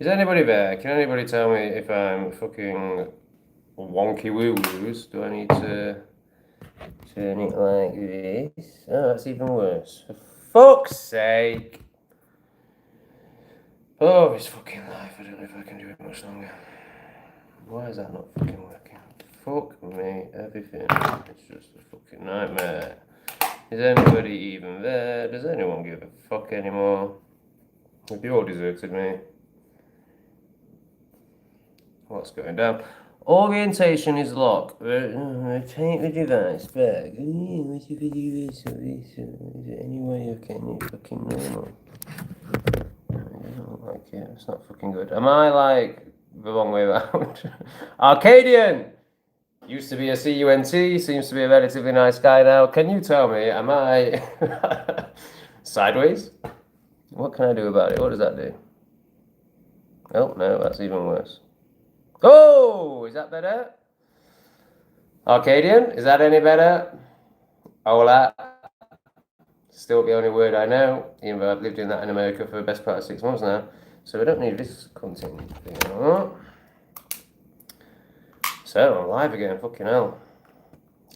Is anybody there? Can anybody tell me if I'm fucking wonky woo-woos? Do I need to turn it like this? Oh, that's even worse. For fuck's sake! Oh, it's fucking life. I don't know if I can do it much longer. Why is that not fucking working? Fuck me, everything. It's just a fucking nightmare. Is anybody even there? Does anyone give a fuck anymore? Have you all deserted me? What's going down? Orientation is locked. Take the device back. What if you do this or this? Is it any way you can? It's fucking normal. I don't like it. It's not fucking good. Am I like the wrong way around? Arcadian! Used to be a CUNT, seems to be a relatively nice guy now. Can you tell me, am I sideways? What can I do about it? What does that do? Oh, no, that's even worse. Oh, is that better? Arcadian, is that any better? Hola. Still the only word I know, even though I've lived in that in America for the best part of 6 months now. So we don't need this content thing. So I'm live again, fucking hell.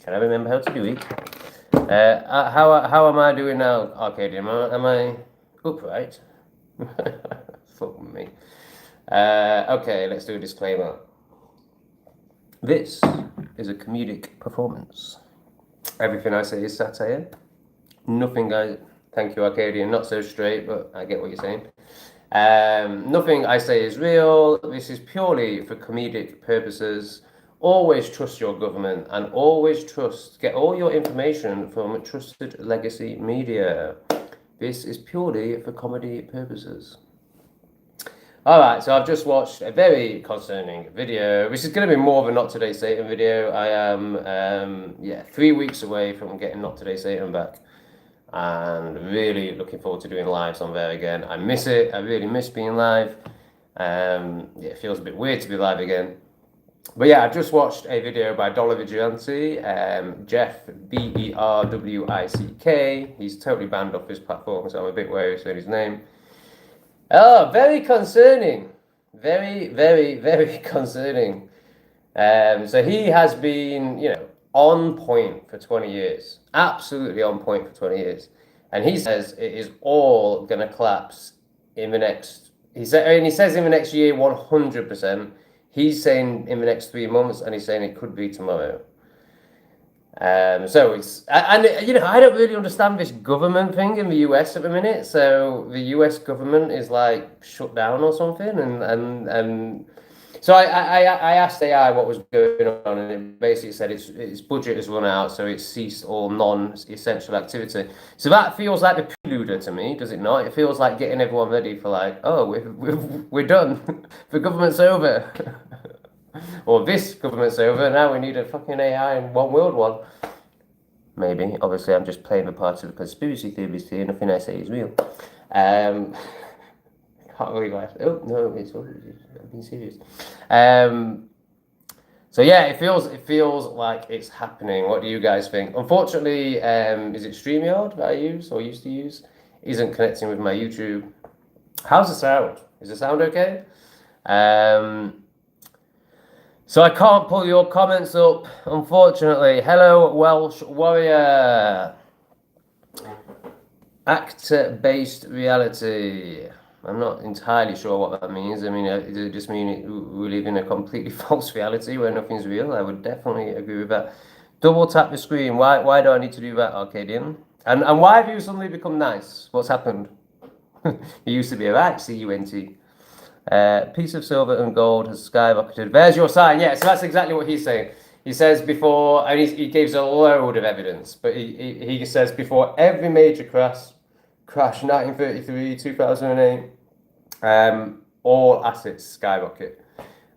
Can I remember how to do it? How am I doing now, Arcadian? Am I upright? Fuck me. Okay, let's do a disclaimer. This is a comedic performance. Everything I say is satire. Nothing, guys. Thank you, Arcadian. Not so straight, but I get what you're saying. Nothing I say is real. This is purely for comedic purposes. Always trust your government and always get all your information from trusted legacy media. This is purely for comedy purposes. Alright, so I've just watched a very concerning video. This is going to be more of a Not Today Satan video. I am, 3 weeks away from getting Not Today Satan back. And really looking forward to doing lives on there again. I miss it. I really miss being live. It feels a bit weird to be live again. But yeah, I've just watched a video by Dollar Vigilante, Jeff, Berwick. He's totally banned off his platform, so I'm a bit wary of saying his name. Oh, very concerning. Very, very, very concerning. So he has been, on point for 20 years. Absolutely on point for 20 years. And he says it is all going to collapse in the next, he says in the next year, 100%. He's saying in the next 3 months, and he's saying it could be tomorrow. So it's, and I don't really understand this government thing in the US at the minute. So the US government is like shut down or something, and so I asked AI what was going on, and it basically said its budget has run out, so it's ceased all non-essential activity. So that feels like the prelude to me, does it not? It feels like getting everyone ready for like, oh, we're done, the government's over. Or this government's over, now we need a fucking AI in one world one. Maybe. Obviously, I'm just playing the part of a conspiracy theorist here. Nothing I say is real. Can't believe I... Oh, no, I'm being serious. So yeah, it feels like it's happening. What do you guys think? Unfortunately, is it StreamYard that I use, or used to use, isn't connecting with my YouTube. How's the sound? Is the sound okay? So I can't pull your comments up, unfortunately. Hello, Welsh Warrior. Actor-based reality. I'm not entirely sure what that means. I mean, does it just mean we live in a completely false reality where nothing's real? I would definitely agree with that. Double tap the screen. Why do I need to do that, Arcadian? And why have you suddenly become nice? What's happened? You used to be a right CUNT. Piece of silver and gold has skyrocketed. There's your sign. Yeah, so that's exactly what he's saying. He says before, and he gives a load of evidence, but he says before every major crash, 1933, 2008, all assets skyrocket.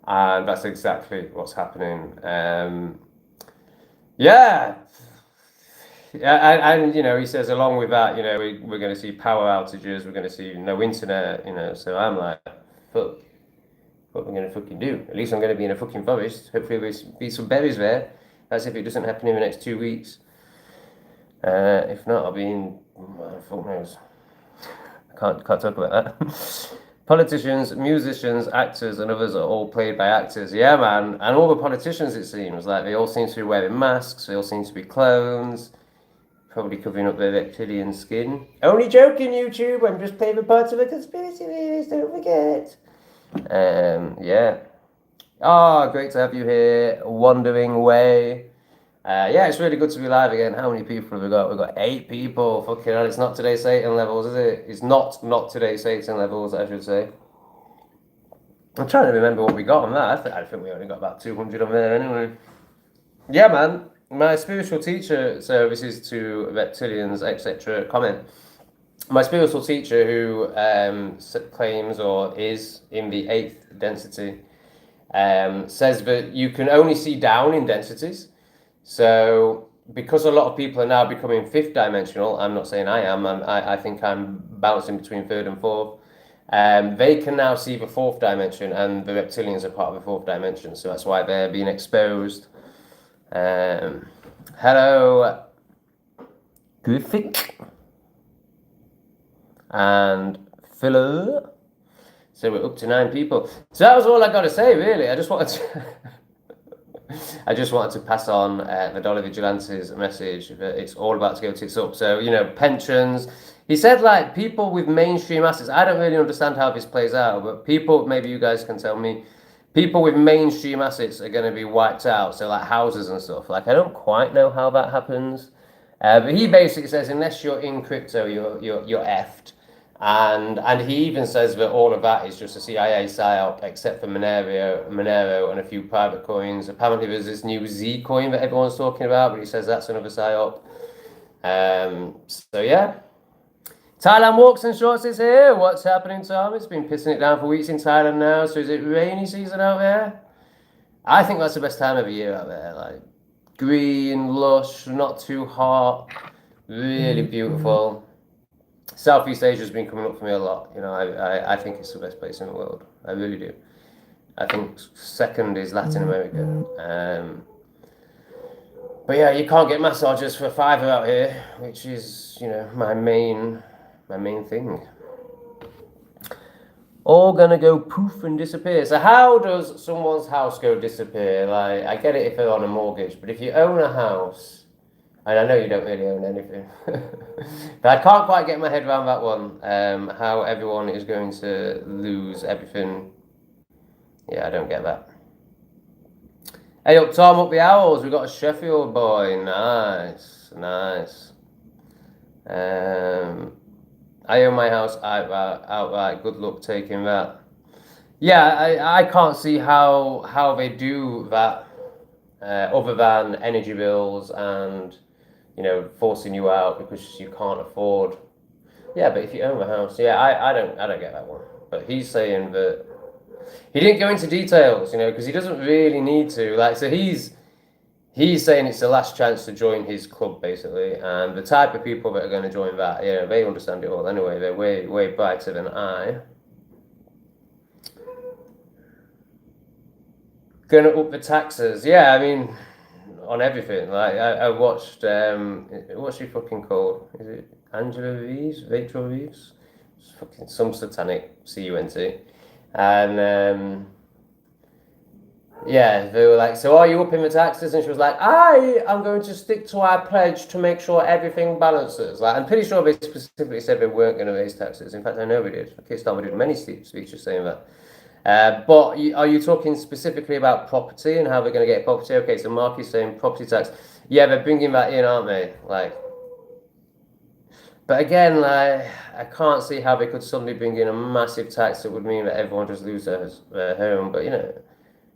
And that's exactly what's happening. Yeah. And he says along with that, we're going to see power outages, we're going to see no internet, so I'm like, fuck, what am I going to fucking do? At least I'm going to be in a fucking forest. Hopefully there'll be some berries there. That's if it doesn't happen in the next 2 weeks. If not, I'll be in, fuck knows. I can't talk about that. Politicians, musicians, actors, and others are all played by actors. Yeah, man. And all the politicians, it seems, like they all seem to be wearing masks. They all seem to be clones. Probably covering up their reptilian skin. Only joking, YouTube. I'm just playing the part of a conspiracy theorist. Don't forget. Yeah. Oh, great to have you here. Wandering Way. Yeah, it's really good to be live again. How many people have we got? We've got 8 people. Fucking hell, it's not today's Satan levels, is it? It's not today's Satan levels, I should say. I'm trying to remember what we got on that. I think we only got about 200 on there anyway. Yeah, man. My spiritual teacher, so this is to reptilians, etc. comment. My spiritual teacher who claims or is in the 8th density says that you can only see down in densities. So because a lot of people are now becoming 5th dimensional, I'm not saying I am, I think I'm bouncing between 3rd and 4th. They can now see the 4th dimension, and the reptilians are part of the 4th dimension, so that's why they're being exposed. Hello, Griffith and Philo. So we're up to 9 people. So that was all I got to say, really. I just wanted to pass on the Dollar Vigilante's message that it's all about to go tits up. So, you know, pensions. He said, like, people with mainstream assets. I don't really understand how this plays out, but people, maybe you guys can tell me, people with mainstream assets are going to be wiped out. So, like, houses and stuff. Like, I don't quite know how that happens. But he basically says, unless you're in crypto, you're effed. And he even says that all of that is just a CIA psyop, except for Monero and a few private coins. Apparently there's this new Z coin that everyone's talking about, but he says that's another psyop. So yeah. Thailand Walks and Shorts is here. What's happening, Tom? It's been pissing it down for weeks in Thailand now. So is it rainy season out there? I think that's the best time of the year out there. Like green, lush, not too hot, really beautiful. Southeast Asia has been coming up for me a lot. You know, I think it's the best place in the world. I really do. I think second is Latin America. But yeah, you can't get massages for $5 out here, which is, you know, my main thing. All gonna go poof and disappear. So how does someone's house go disappear? Like, I get it if they're on a mortgage, but if you own a house, and I know you don't really own anything, but I can't quite get my head around that one. How everyone is going to lose everything. Yeah, I don't get that. Hey up, Tom, up the Owls. We got a Sheffield boy. Nice. I own my house outright. Good luck taking that. Yeah, I can't see how they do that other than energy bills and, you know, forcing you out because you can't afford. Yeah, but if you own a house, yeah, I don't get that one. But he's saying that he didn't go into details, you know, because he doesn't really need to. Like, so he's saying it's the last chance to join his club, basically. And the type of people that are going to join that, you know, they understand it all anyway. They're way brighter than I. Going to up the taxes, yeah. I mean, on everything. Like I watched what's she fucking called? Is it Angela Reeves? Rachel Reeves? It's fucking some satanic CUNT. And yeah, they were like, so are you upping the taxes? And she was like, I am going to stick to our pledge to make sure everything balances. Like, I'm pretty sure they specifically said they weren't going to raise taxes. In fact, I know we did. Keir Starmer did many speeches saying that. But are you talking specifically about property and how they're going to get property? Okay, so Mark is saying property tax. Yeah, they're bringing that in, aren't they? Like, but again, like, I can't see how they could suddenly bring in a massive tax that would mean that everyone just lose their home. But, you know,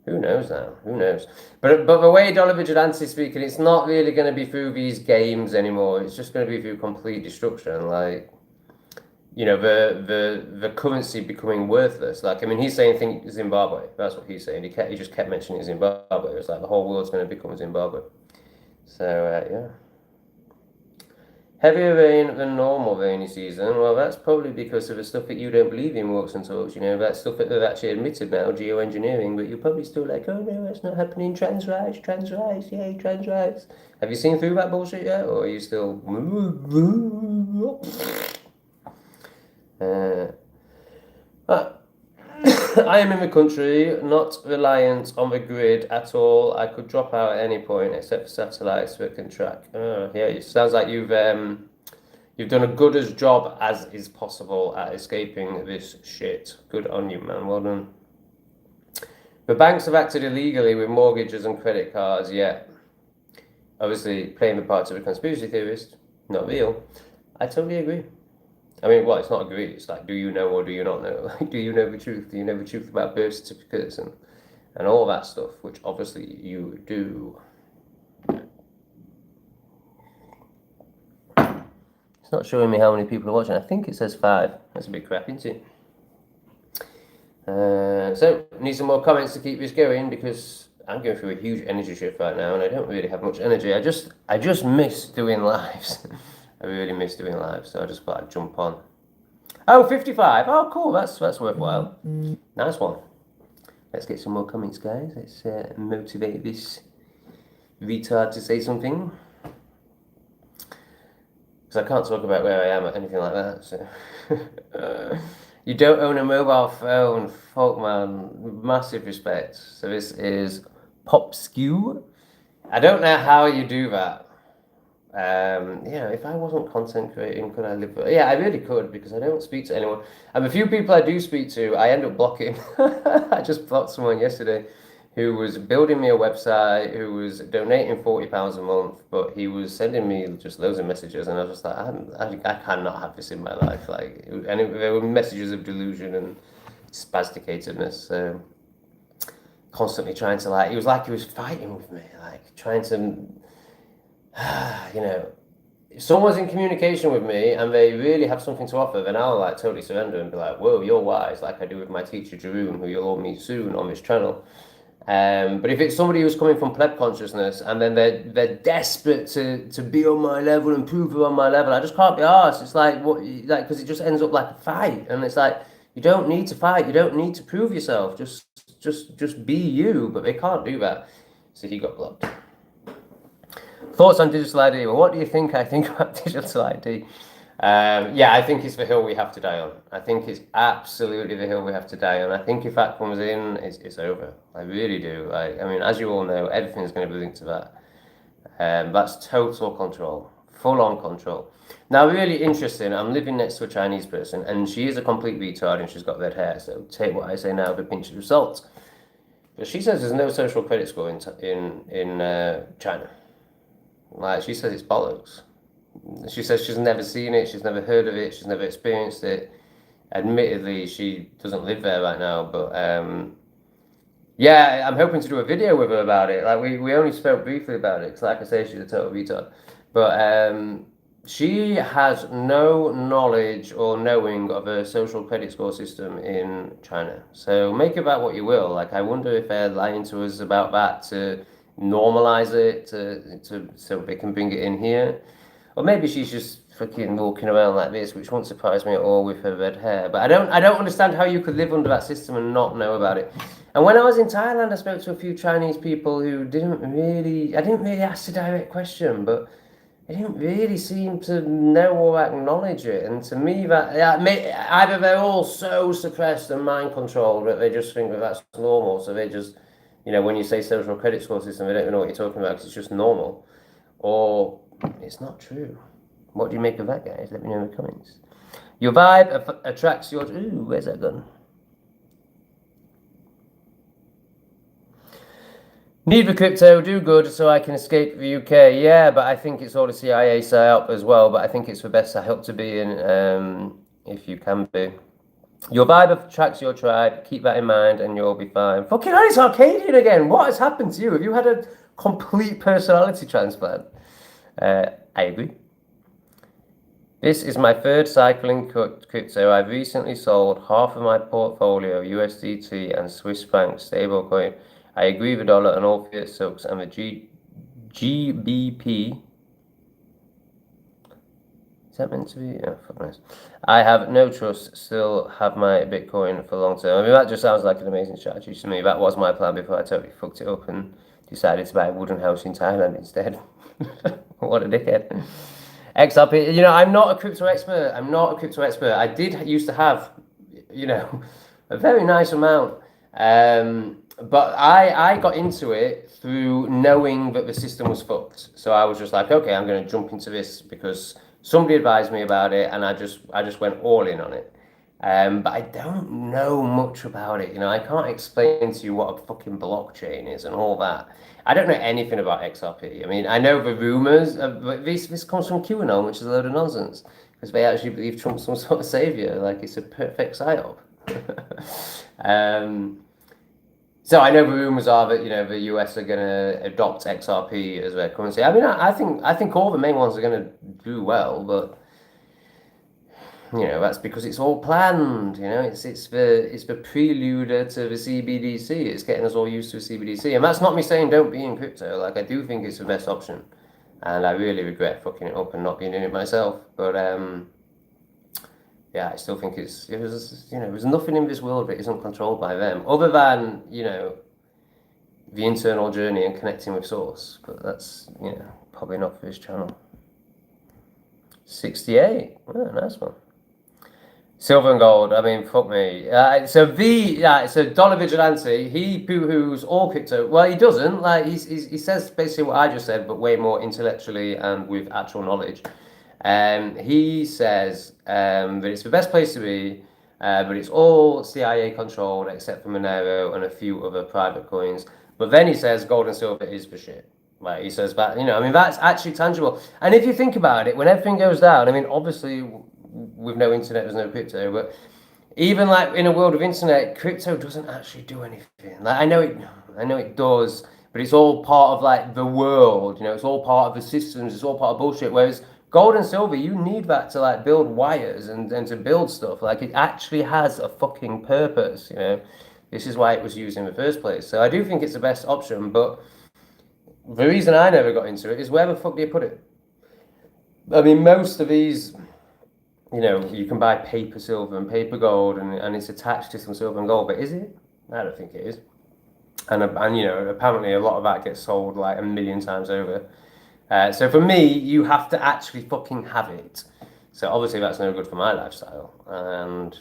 who knows now? Who knows? But the way Dollar Vigilante is speaking, it's not really going to be through these games anymore. It's just going to be through complete destruction. Like, you know, the currency becoming worthless. Like, I mean, he's saying think Zimbabwe. That's what he's saying. He just kept mentioning Zimbabwe. It's like the whole world's going to become Zimbabwe. So, yeah. Heavier rain than normal rainy season. Well, that's probably because of the stuff that you don't believe in, Walks and Talks. You know, that stuff that they've actually admitted now, geoengineering, but you're probably still like, oh no, that's not happening. Trans rights, yay, trans rights. Have you seen through that bullshit yet? Or are you still... I am in the country, not reliant on the grid at all. I could drop out at any point except for satellites that can track. Oh, yeah, it sounds like you've done a good as job as is possible at escaping this shit. Good on you, man. Well done. The banks have acted illegally with mortgages and credit cards, yet obviously playing the part of a conspiracy theorist, not real. I totally agree. I mean, well, it's not agree. It's like, do you know or do you not know? Like, do you know the truth? Do you know the truth about birth certificates and all that stuff, which obviously you do. It's not showing me how many people are watching. I think it says 5. That's a bit crap, isn't it? So, need some more comments to keep this going because I'm going through a huge energy shift right now and I don't really have much energy. I just miss doing lives. I really miss doing lives, so I just thought I'd jump on. Oh, 55. Oh, cool. That's worthwhile. Nice one. Let's get some more comments, guys. Let's motivate this retard to say something. Because I can't talk about where I am or anything like that. So you don't own a mobile phone. Fuck, man. Massive respect. So this is Pop Skew. I don't know how you do that. If I wasn't content creating, could I live? Yeah, I really could because I don't speak to anyone. And the few people I do speak to, I end up blocking. I just blocked someone yesterday who was building me a website, who was donating £40 a month, but he was sending me just loads of messages, and I was just like, I cannot have this in my life. Like, there were messages of delusion and spasticatedness. So constantly trying to he was fighting with me, like trying to. If someone's in communication with me and they really have something to offer, then I'll totally surrender and be like, whoa, you're wise, like I do with my teacher Jeroen, who you'll all meet soon on this channel. But if it's somebody who's coming from pleb consciousness and then they're desperate to be on my level and prove they're on my level, I just can't be arsed. It's because it just ends up like a fight, and it's like, you don't need to fight, you don't need to prove yourself, just be you. But they can't do that, so he got blocked. Thoughts on digital ID? Well, what do you think I think about digital ID? I think it's the hill we have to die on. I think it's absolutely the hill we have to die on. I think if that comes in, it's over. I really do. As you all know, everything's going to be linked to that. That's total control, full-on control. Now, really interesting, I'm living next to a Chinese person, and she is a complete retard, and she's got red hair, so take what I say now with a pinch of salt. But she says there's no social credit score in China. She says it's bollocks. She says she's never seen it, she's never heard of it, she's never experienced it. Admittedly, she doesn't live there right now, but I'm hoping to do a video with her about it. We only spoke briefly about it, because like I say, she's a total retard. But she has no knowledge or knowing of a social credit score system in China. So make of that what you will. I wonder if they're lying to us about that to normalize it so they can bring it in here, or maybe she's just fucking walking around like this, which won't surprise me at all with her red hair. But I don't understand how you could live under that system and not know about it. And when I was in Thailand, I spoke to a few Chinese people who I didn't really ask a direct question, but they didn't really seem to know or acknowledge it. And to me, that either they're all so suppressed and mind controlled that they just think that that's normal, so they just, when you say social credit score system, they don't know what you're talking about because it's just normal. Or it's not true. What do you make of that, guys? Let me know in the comments. Your vibe attracts your... Ooh, where's that gun? Need the crypto, do good so I can escape the UK. Yeah, but I think it's all a CIA psyop as well. But I think it's the best psyop to be in, if you can be. Your vibe attracts your tribe. Keep that in mind and you'll be fine. Fucking hell, it's Arcadian again. What has happened to you? Have you had a complete personality transplant? I agree. This is my third cycling crypto. I've recently sold half of my portfolio USDT and Swiss franc stablecoin. I agree the dollar and all fiat sucks, and the GBP. Is that meant to be? Oh, fuck nice. I have no trust, still have my Bitcoin for long term. That just sounds like an amazing strategy to me. That was my plan before I totally fucked it up and decided to buy a wooden house in Thailand instead. What a dickhead. XRP, I'm not a crypto expert. I did used to have, a very nice amount. But I got into it through knowing that the system was fucked. So I was just like, okay, I'm going to jump into this because somebody advised me about it, and I just went all in on it. But I don't know much about it. You know, I can't explain to you what a fucking blockchain is and all that. I don't know anything about XRP. I mean, I know the rumors, but this comes from QAnon, which is a load of nonsense because they actually believe Trump's some sort of savior. Like it's a perfect psyop. um, so I know the rumors are that the US are going to adopt XRP as their currency. I mean, I think all the main ones are going to do well, but that's because it's all planned. It's the prelude to the CBDC. It's getting us all used to a CBDC, and that's not me saying don't be in crypto. Like I do think it's the best option, and I really regret fucking it up and not being in it myself. But yeah, I still think there's nothing in this world that isn't controlled by them, other than the internal journey and connecting with source. But that's probably not for this channel. 68, oh, nice one. Silver and gold. I mean, fuck me. So Dollar Vigilante, he poo-hoos all crypto. Well, he doesn't. Like he says basically what I just said, but way more intellectually and with actual knowledge. He says that it's the best place to be, but it's all CIA controlled except for Monero and a few other private coins. But then he says gold and silver is the shit. Like he says that, I mean, that's actually tangible. And if you think about it, when everything goes down, I mean, obviously with no internet, there's no crypto, but even like in a world of internet, crypto doesn't actually do anything. Like I know it does, but it's all part of like the world, it's all part of the systems, it's all part of bullshit. Whereas gold and silver, you need that to like build wires and to build stuff. Like it actually has a fucking purpose, This is why it was used in the first place. So I do think it's the best option, but the reason I never got into it is where the fuck do you put it? I mean, most of these, you can buy paper silver and paper gold, and it's attached to some silver and gold, but is it? I don't think it is. And apparently a lot of that gets sold like a million times over. So for me, you have to actually fucking have it. So obviously that's no good for my lifestyle. And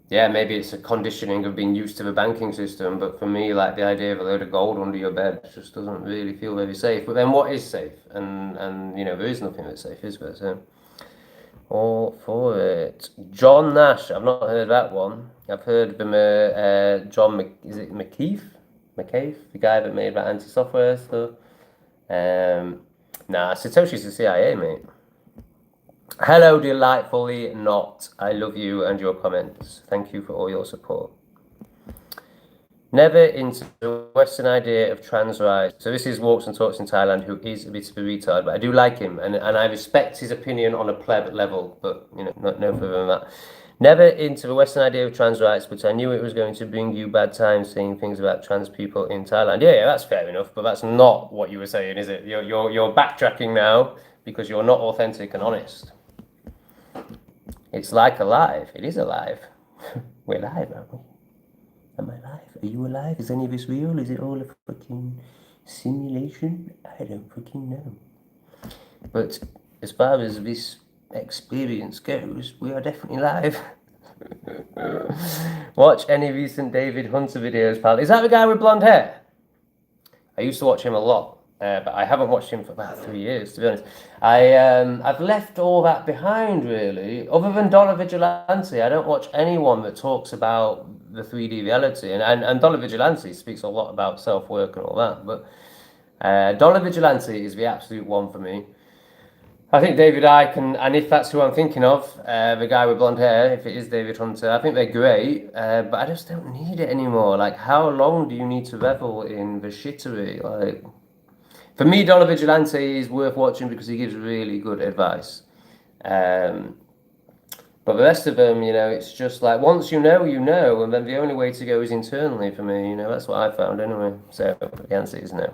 yeah, maybe it's a conditioning of being used to the banking system, but for me, like the idea of a load of gold under your bed just doesn't really feel very safe. But then what is safe? And there is nothing that's safe, is there? So all for it. John Nash, I've not heard that one. I've heard from is it McKeith? The guy that made that anti-software stuff. Nah, Satoshi's the CIA, mate. Hello, delightfully not. I love you and your comments. Thank you for all your support. Never into the Western idea of trans rights. So this is Walks and Talks in Thailand, who is a bit of a retard, but I do like him, and I respect his opinion on a pleb level, but no further than that. Never into the Western idea of trans rights, but I knew it was going to bring you bad times saying things about trans people in Thailand. Yeah, that's fair enough, but that's not what you were saying, is it? You're backtracking now because you're not authentic and honest. It's like alive. It is alive. We're alive, aren't we? Am I alive? Are you alive? Is any of this real? Is it all a fucking simulation? I don't fucking know. But as far as this experience goes, we are definitely live. Watch any recent David Hunter videos, pal. Is that the guy with blonde hair? I used to watch him a lot. But I haven't watched him for about 3 years, to be honest. I've left all that behind, really. Other than Dollar Vigilante, I don't watch anyone that talks about the 3D reality. And Dollar Vigilante speaks a lot about self-work and all that. But Dollar Vigilante is the absolute one for me. I think David Icke, and if that's who I'm thinking of, the guy with blonde hair, if it is David Hunter, I think they're great, but I just don't need it anymore. Like, how long do you need to revel in the shittery? Like, for me, Dollar Vigilante is worth watching because he gives really good advice. But the rest of them, it's just like, once you know, and then the only way to go is internally for me, that's what I found anyway. So the answer is no.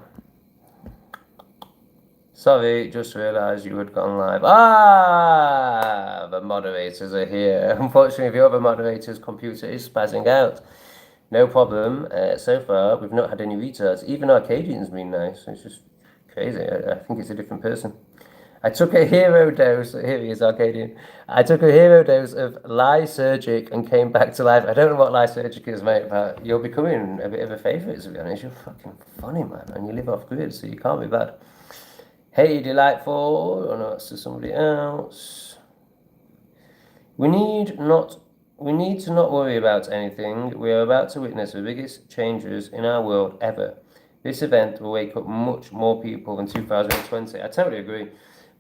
Sorry, just realised you had gone live. Ah, the moderators are here. Unfortunately, the other moderator's computer is spazzing out. No problem. So far, we've not had any retards. Even Arcadian's been nice. It's just crazy. I think it's a different person. I took a hero dose. Here he is, Arcadian. I took a hero dose of Lysergic and came back to life. I don't know what Lysergic is, mate, but you're becoming a bit of a favourite, to be honest. You're fucking funny, man, and you live off grid, so you can't be bad. Hey, delightful. Oh no, it's to somebody else. We need to not worry about anything. We are about to witness the biggest changes in our world ever. This event will wake up much more people than 2020. I totally agree.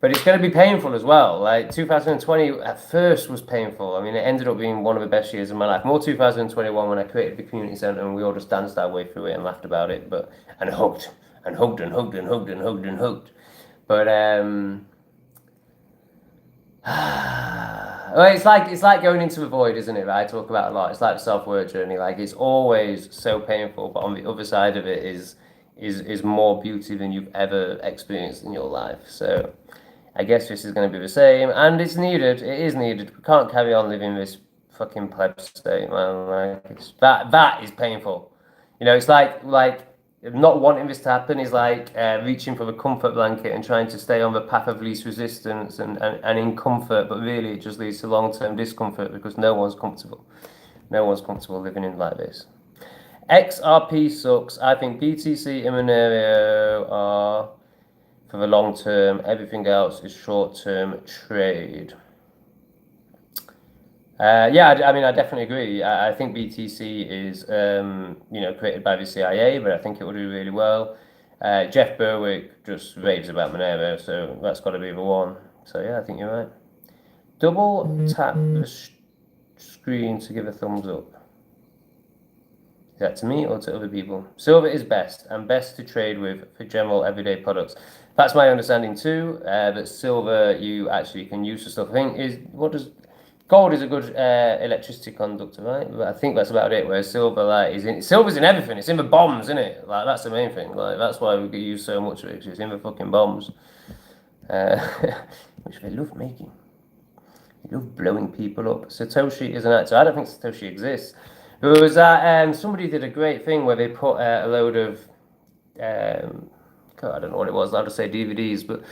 But it's going to be painful as well. Like 2020 at first was painful. I mean, it ended up being one of the best years of my life. More 2021 when I created the community centre and we all just danced our way through it and laughed about it, and hugged and hugged and hugged and hugged and hugged and hugged. But well, it's like going into the void, isn't it? Right? I talk about a lot. It's like the self-work journey. Like it's always so painful, but on the other side of it is more beauty than you've ever experienced in your life. So I guess this is going to be the same, and it's needed. It is needed. We can't carry on living this fucking pleb state, man. Like that is painful. You know, it's like not wanting this to happen is like reaching for the comfort blanket and trying to stay on the path of least resistance and in comfort, but really it just leads to long-term discomfort because no one's comfortable. No one's comfortable living in like this. XRP sucks. I think BTC and Monero are for the long term. Everything else is short-term trade. Yeah, I mean, I definitely agree. I think BTC is, created by the CIA, but I think it will do really well. Jeff Berwick just raves about Monero, so that's got to be the one. So yeah, I think you're right. Double tap the screen to give a thumbs up. Is that to me or to other people? Silver is best and best to trade with for general everyday products. That's my understanding too. That silver you actually can use for stuff. I think gold is a good electricity conductor, right? But I think that's about it. Whereas silver, silver's in everything. It's in the bombs, isn't it? Like that's the main thing. Like that's why we use so much of it. 'Cause it's in the fucking bombs, which they love making. They love blowing people up. Satoshi is an actor. I don't think Satoshi exists. There was that somebody did a great thing where they put a load of I don't know what it was. I'll just say DVDs, but.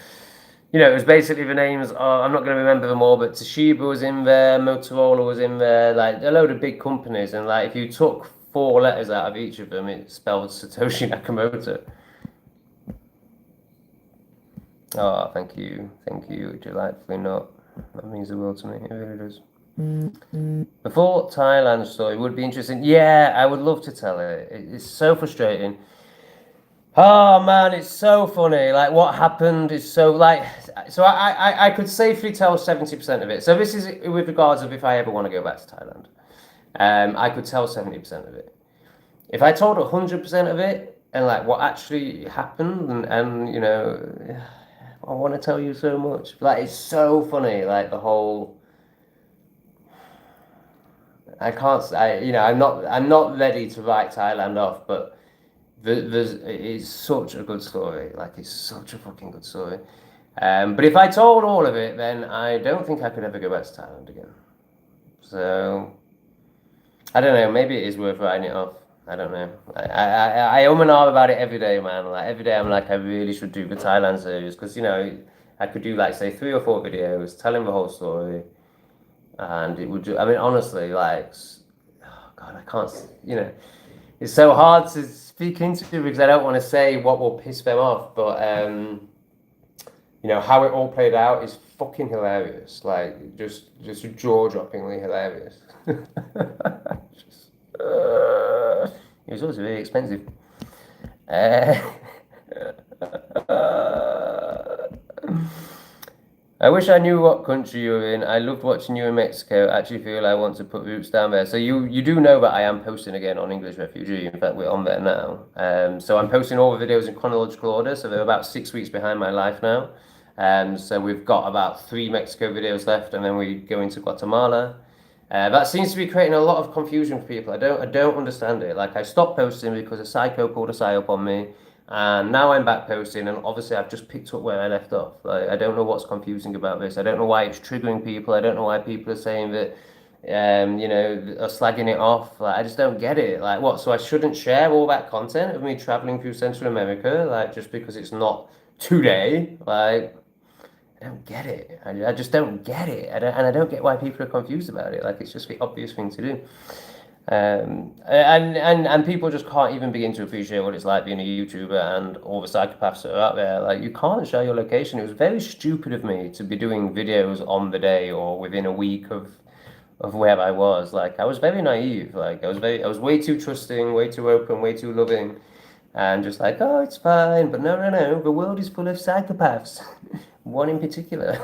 You know, it was basically the names. I'm not going to remember them all, but Toshiba was in there, Motorola was in there, like a load of big companies. And like, if you took 4 letters out of each of them, it spelled Satoshi Nakamoto. Oh, thank you, delightfully not. That means the world to me. It really does. The full Thailand story would be interesting. Yeah, I would love to tell it. It's so frustrating. Oh man, it's so funny. Like what happened is so so I could safely tell 70% of it. So this is with regards of if I ever want to go back to Thailand. I could tell 70% of it. If I told 100% of it and like what actually happened and you know, I want to tell you so much. Like it's so funny. Like the whole. I'm not ready to write Thailand off, but. It's such a good story. Like it's such a fucking good story. But if I told all of it, then I don't think I could ever go back to Thailand again. So I don't know. Maybe it is worth writing it off. I don't know. I and ah about it every day, man. Like every day, I'm like, I really should do the Thailand series because you know I could do like say 3 or 4 videos telling the whole story, and it would. I mean, honestly, like, oh God, I can't. You know, it's so hard to speak into because I don't want to say what will piss them off, but you know how it all played out is fucking hilarious. Like just jaw-droppingly hilarious. It was also very expensive. I wish I knew what country you were in. I loved watching you in Mexico. I actually feel I want to put roots down there. So you do know that I am posting again on English Refugee. In fact, we're on there now. So I'm posting all the videos in chronological order. So they're about 6 weeks behind my life now. So we've got about 3 Mexico videos left, and then we go into Guatemala. That seems to be creating a lot of confusion for people. I don't understand it. Like I stopped posting because a psycho pulled a psyop on me. And now I'm back posting, and obviously I've just picked up where I left off. Like I don't know what's confusing about this. I don't know why it's triggering people. I don't know why people are saying that, you know, are slagging it off. Like I just don't get it. Like what? So I shouldn't share all that content of me traveling through Central America, like just because it's not today. Like don't get it. I just don't get it. And I don't get why people are confused about it. Like, it's just the obvious thing to do. And people just can't even begin to appreciate what it's like being a YouTuber and all the psychopaths that are out there. Like, you can't share your location. It was very stupid of me to be doing videos on the day or within a week of where I was. Like, I was very naive. Like, I was way too trusting, way too open, way too loving, and just like, oh, it's fine. But no, no, no. The world is full of psychopaths. One in particular.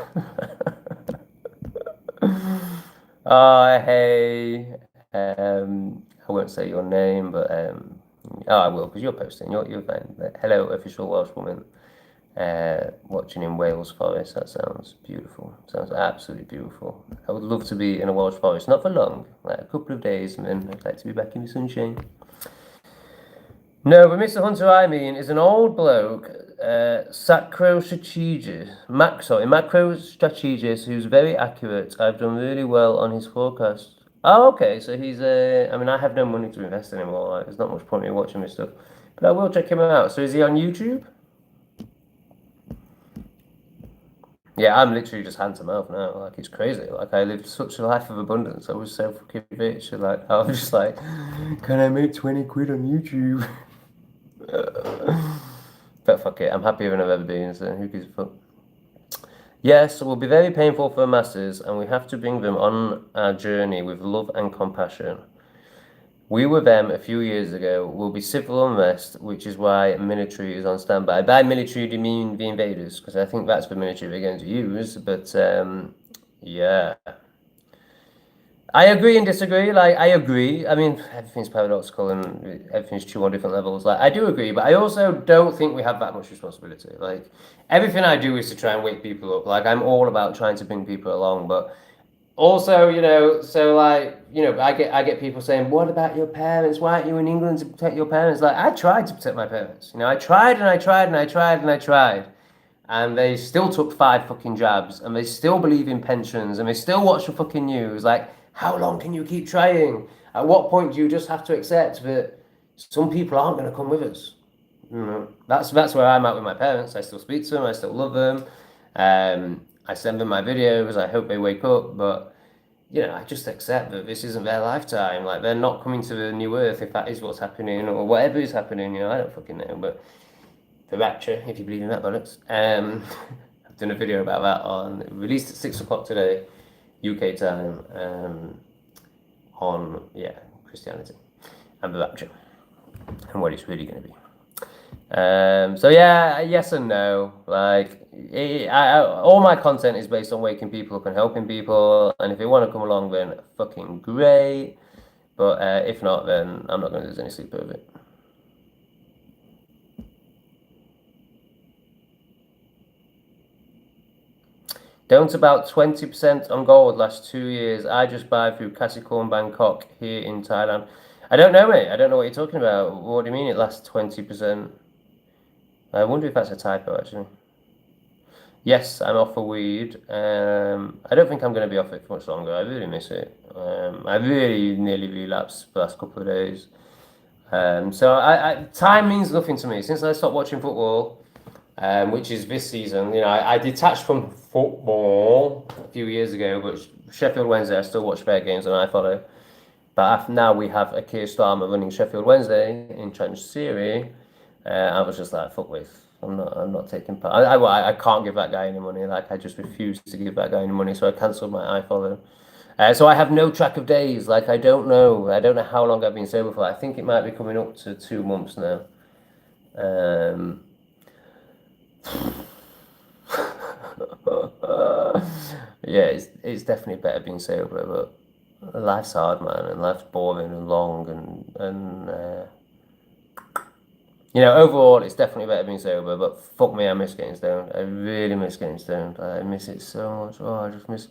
Oh, hey. I won't say your name, but oh, I will because you're posting. You're fine. But hello, official Welsh woman. Watching in Wales forest. That sounds beautiful. Sounds absolutely beautiful. I would love to be in a Welsh forest, not for long, like a couple of days, and then I'd like to be back in the sunshine. No, but Mr. Hunter, I mean, is an old bloke, macro strategist who's very accurate. I've done really well on his forecast. Oh, okay, so he's I mean, I have no money to invest anymore. Like, there's not much point in watching this stuff, but I will check him out. So is he on YouTube? Yeah, I'm literally just hand to mouth now. Like, it's crazy. Like, I lived such a life of abundance. I was so fucking rich. And, like, I was just like, can I make 20 quid on YouTube? But fuck it, I'm happier than I've ever been, so who gives a fuck? Yes, it will be very painful for masses, and we have to bring them on our journey with love and compassion. We were them a few years ago. We'll be civil unrest, which is why military is on standby. By military, do you mean the invaders? Because I think that's the military they're going to use. But yeah, I agree and disagree. Like, I agree. I mean, everything's paradoxical and everything's true on different levels. Like, I do agree, but I also don't think we have that much responsibility. Like, everything I do is to try and wake people up. Like, I'm all about trying to bring people along, but also, so like, I get people saying, "What about your parents? Why aren't you in England to protect your parents?" Like, I tried to protect my parents. I tried and I tried and I tried and I tried and they still took 5 fucking jabs, and they still believe in pensions, and they still watch the fucking news. Like, how long can you keep trying? At what point do you just have to accept that some people aren't going to come with us? That's where I'm at with my parents. I still speak to them. I still love them. I send them my videos. I hope they wake up, but I just accept that this isn't their lifetime. Like, they're not coming to the new earth if that is what's happening, or whatever is happening. I don't fucking know, but the rapture, if you believe in that bollocks. I've done a video about that released at 6 o'clock today, UK time, on Christianity and the rapture and what it's really going to be. So yeah, yes and no. Like, all my content is based on waking people up and helping people, and if they want to come along, then fucking great. But if not, then I'm not going to lose any sleep over it. Don't about 20% on gold last 2 years. I just buy through Kasikorn Bangkok here in Thailand. I don't know, mate. I don't know what you're talking about. What do you mean it lasts 20%? I wonder if that's a typo, actually. Yes, I'm off for weed. I don't think I'm going to be off it for much longer. I really miss it. I really nearly relapsed the last couple of days. So time means nothing to me. Since I stopped watching football, which is this season, I detached from football a few years ago, but Sheffield Wednesday, I still watch their games and I follow. But now we have a Keir Starmer running Sheffield Wednesday in Serie. I was just like, fuck with. I'm not taking part. I can't give that guy any money. Like, I just refuse to give that guy any money. So I cancelled my iFollow. So I have no track of days. Like, I don't know. I don't know how long I've been sober for. I think it might be coming up to 2 months now. Yeah, it's definitely better being sober, but life's hard, man, and life's boring and long, and overall, it's definitely better being sober. But fuck me, I miss getting stoned. I really miss getting stoned. I miss it so much. Oh, I just miss.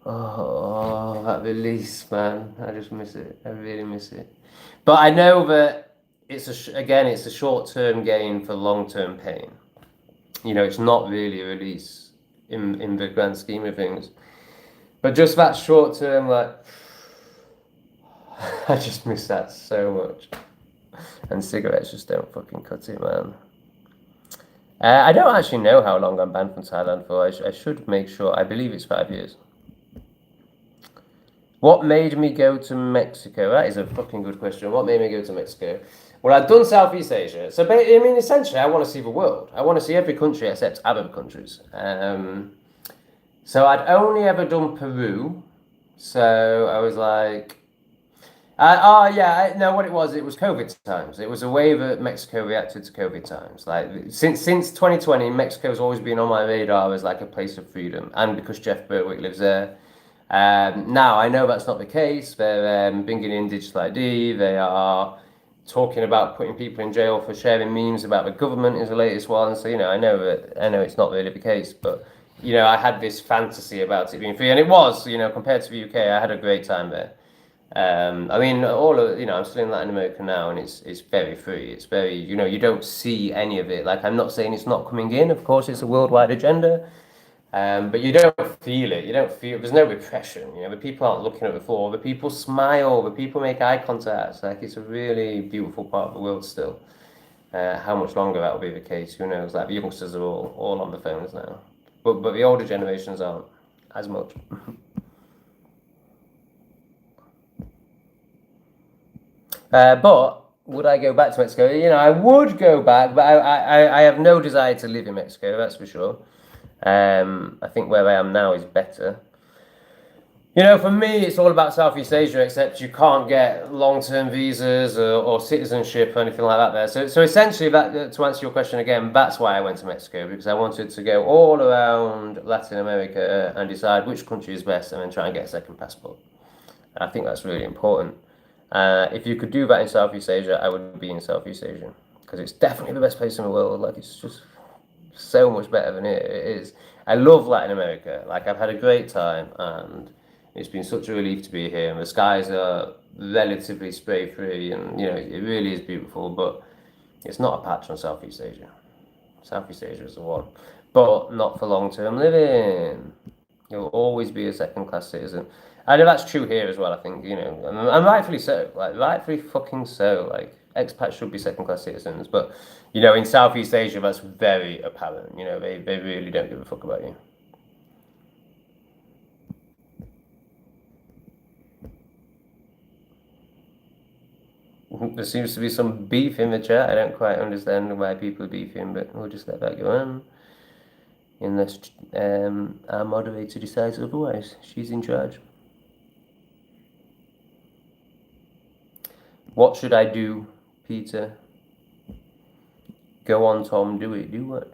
Oh, that release, man. I just miss it. I really miss it. But I know that it's a short-term gain for long-term pain. It's not really a release in the grand scheme of things. But just that short-term, like, I just miss that so much. And cigarettes just don't fucking cut it, man. I don't actually know how long I'm banned from Thailand for. I should make sure. I believe it's 5 years. What made me go to Mexico? That is a fucking good question. What made me go to Mexico? Well, I've done Southeast Asia. So, I mean, essentially, I want to see the world. I want to see every country except Arab countries. So I'd only ever done Peru. So I was like, no, what it was COVID times. It was a way that Mexico reacted to COVID times. Like since 2020, Mexico's always been on my radar as like a place of freedom, and because Jeff Berwick lives there. Now I know that's not the case. They're bringing in digital ID. They are talking about putting people in jail for sharing memes about the government is the latest one. So I know it's not really the case, but I had this fantasy about it being free, and it was. Compared to the UK, I had a great time there. I mean, I'm still in Latin America now, and it's very free. It's very, you don't see any of it. Like, I'm not saying it's not coming in. Of course, it's a worldwide agenda, but you don't feel it. You don't feel. There's no repression. The people aren't looking at the floor. The people smile. The people make eye contact. Like, it's a really beautiful part of the world still. How much longer that will be the case, who knows? Like, the youngsters are all on the phones now, but the older generations aren't as much. But would I go back to Mexico? I would go back, but I have no desire to live in Mexico, that's for sure. I think where I am now is better. For me, it's all about Southeast Asia, except you can't get long-term visas or citizenship or anything like that there. So essentially, to answer your question again, that's why I went to Mexico, because I wanted to go all around Latin America and decide which country is best and then try and get a second passport. I think that's really important. If you could do that in Southeast Asia, I would be in Southeast Asia because it's definitely the best place in the world. Like, it's just so much better than it is. I love Latin America. Like, I've had a great time, and it's been such a relief to be here. And the skies are relatively spray free, and it really is beautiful. But it's not a patch on Southeast Asia. Southeast Asia is the one, but not for long-term living. You'll always be a second-class citizen. I know that's true here as well, I think, and rightfully so, like, rightfully fucking so, like, expats should be second-class citizens, but, in Southeast Asia, that's very apparent, they really don't give a fuck about you. There seems to be some beef in the chat. I don't quite understand why people are beefing, but we'll just let that go on. Unless our moderator decides otherwise. She's in charge. What should I do, Peter? Go on, Tom, do it. Do what?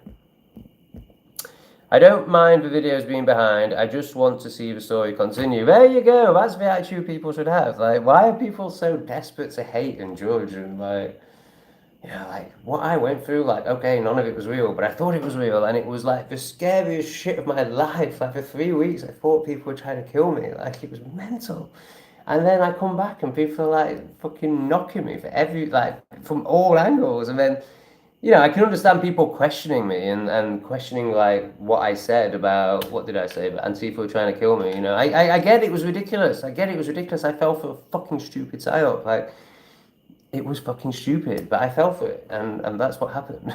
I don't mind the videos being behind. I just want to see the story continue. There you go. That's the attitude people should have. Like, why are people so desperate to hate and judge and like what I went through? Like, okay, none of it was real, but I thought it was real, and it was like the scariest shit of my life. Like, for 3 weeks, I thought people were trying to kill me. Like, it was mental. And then I come back and people are like fucking knocking me from all angles. And then, I can understand people questioning me and questioning like what I said about, what did I say? But Antifa were trying to kill me. I get it was ridiculous. I get it was ridiculous. I fell for a fucking stupid psyop. Like, it was fucking stupid, but I fell for it. And that's what happened.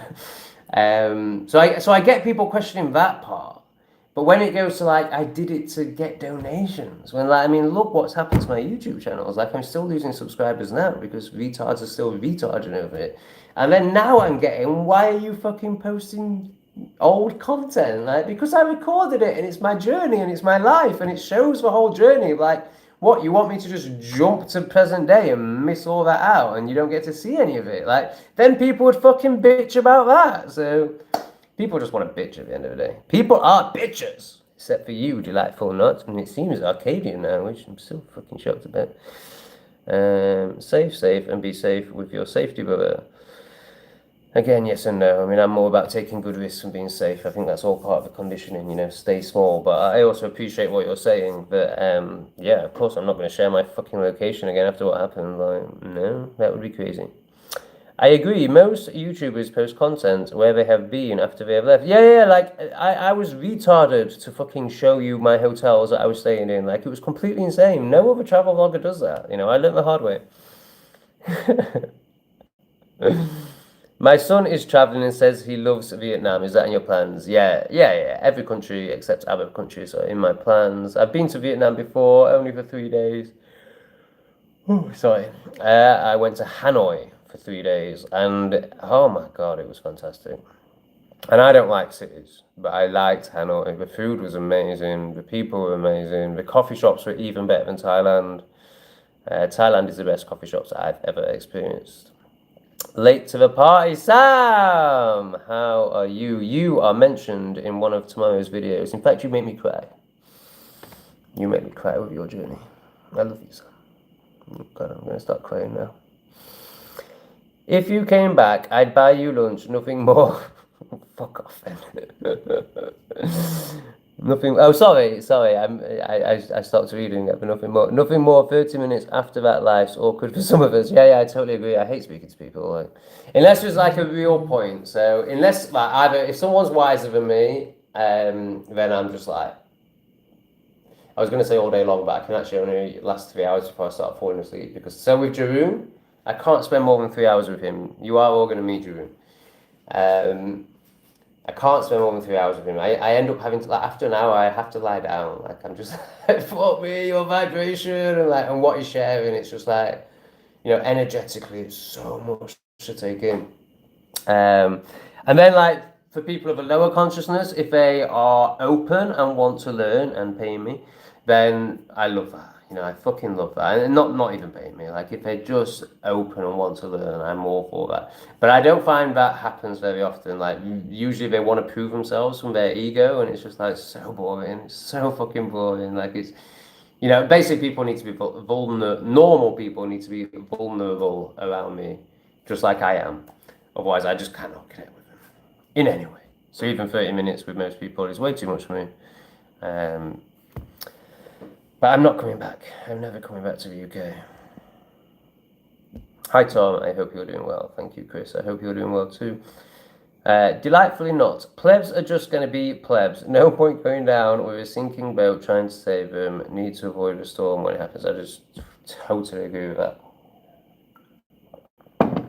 So I get people questioning that part. But when it goes to like, I did it to get donations, when like, I mean, look what's happened to my YouTube channels. Like, I'm still losing subscribers now because retards are still retarding over it. And then now I'm getting, why are you fucking posting old content? Like, because I recorded it and it's my journey and it's my life and it shows the whole journey. Like, what, you want me to just jump to present day and miss all that out and you don't get to see any of it? Like, then people would fucking bitch about that. So people just want to bitch at the end of the day. People are bitches. Except for you, delightful nut. And it seems Arcadian now, which I'm still fucking shocked about. Safe, and be safe with your safety, brother. Again, yes and no. I mean, I'm more about taking good risks and being safe. I think that's all part of the conditioning, stay small. But I also appreciate what you're saying. That, yeah, of course, I'm not going to share my fucking location again after what happened. Like, no, that would be crazy. I agree. Most YouTubers post content where they have been after they have left. Yeah. Like, I was retarded to fucking show you my hotels that I was staying in. Like, it was completely insane. No other travel vlogger does that. I learned the hard way. My son is traveling and says he loves Vietnam. Is that in your plans? Yeah. Every country except Arab countries are in my plans. I've been to Vietnam before, only for 3 days. Ooh, sorry. I went to Hanoi for 3 days, and oh my God, it was fantastic. And I don't like cities, but I liked Hanoi. The food was amazing, the people were amazing, the coffee shops were even better than Thailand. Thailand is the best coffee shops I've ever experienced. Late to the party, Sam! How are you? You are mentioned in one of tomorrow's videos. In fact, you make me cry. You make me cry with your journey. I love you, Sam. God, I'm going to start crying now. If you came back, I'd buy you lunch, nothing more. Fuck off, then. Nothing. Oh, sorry. I stopped reading it, but nothing more. Nothing more. 30 minutes after that, life's awkward for some of us. Yeah, I totally agree. I hate speaking to people, like, unless there's like a real point. So unless like either if someone's wiser than me, then I'm just like. I was going to say all day long, but I can actually only last 3 hours before I start falling asleep. Because so with Jeroen, I can't spend more than 3 hours with him. You are all going to meet Jeroen. I can't spend more than 3 hours with him. I end up having to, like, after an hour, I have to lie down. Like, I'm just like, fuck me, your vibration, and what he's sharing. It's just like, energetically, it's so much to take in. And then, like, for people of a lower consciousness, if they are open and want to learn and pay me, then I love that. I fucking love that. And not even paying me. Like, if they're just open and want to learn, I'm all for that. But I don't find that happens very often. Like, usually they want to prove themselves from their ego, and it's just like so boring. It's so fucking boring. Like, it's, basically people need to be vulnerable. Normal people need to be vulnerable around me, just like I am. Otherwise, I just cannot connect with them in any way. So even 30 minutes with most people is way too much for me. But I'm not coming back. I'm never coming back to the UK. Hi, Tom. I hope you're doing well. Thank you, Chris. I hope you're doing well too. Delightfully not. Plebs are just going to be plebs. No point going down with a sinking boat trying to save them. Need to avoid a storm when it happens. I just totally agree with that.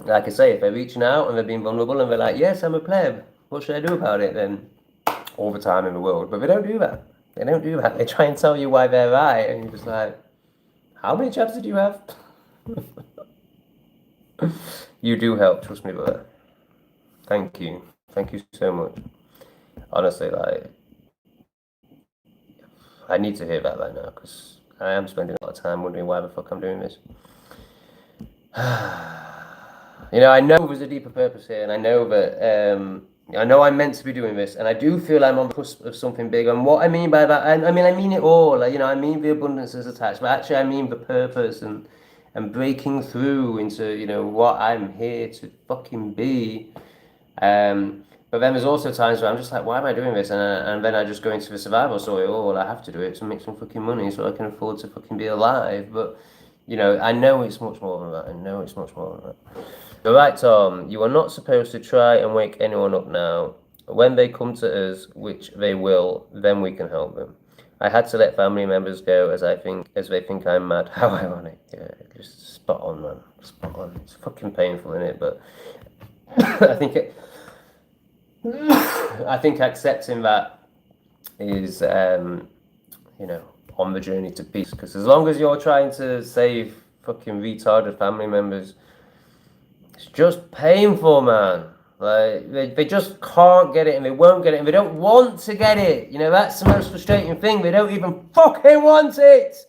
Like I say, if they're reaching out and they're being vulnerable and they're like, yes, I'm a pleb, what should I do about it? Then all the time in the world. But they don't do that. They don't do that. They try and tell you why they're right, and you're just like, how many jabs did you have? You do help, trust me, brother. Thank you. Thank you so much. Honestly, like, I need to hear that right now, because I am spending a lot of time wondering why the fuck I'm doing this. I know there's a deeper purpose here, and I know that, I know I'm meant to be doing this, and I do feel I'm on the cusp of something big. And what I mean by that, I mean it all. Like, I mean the abundance is attached, but actually I mean the purpose and breaking through into, what I'm here to fucking be. But then there's also times where I'm just like, why am I doing this? And then I just go into the survival story. Oh, well, I have to do it to make some fucking money so I can afford to fucking be alive. But, I know it's much more than that. I know it's much more than that. You're right, Tom. You are not supposed to try and wake anyone up now. When they come to us, which they will, then we can help them. I had to let family members go as they think I'm mad. How ironic. Yeah, just spot on, man. Spot on. It's fucking painful, isn't it? But I think accepting that is, on the journey to peace. Because as long as you're trying to save fucking retarded family members, it's just painful, man. Like, they just can't get it, and they won't get it, and they don't want to get it. That's the most frustrating thing. They don't even fucking want it.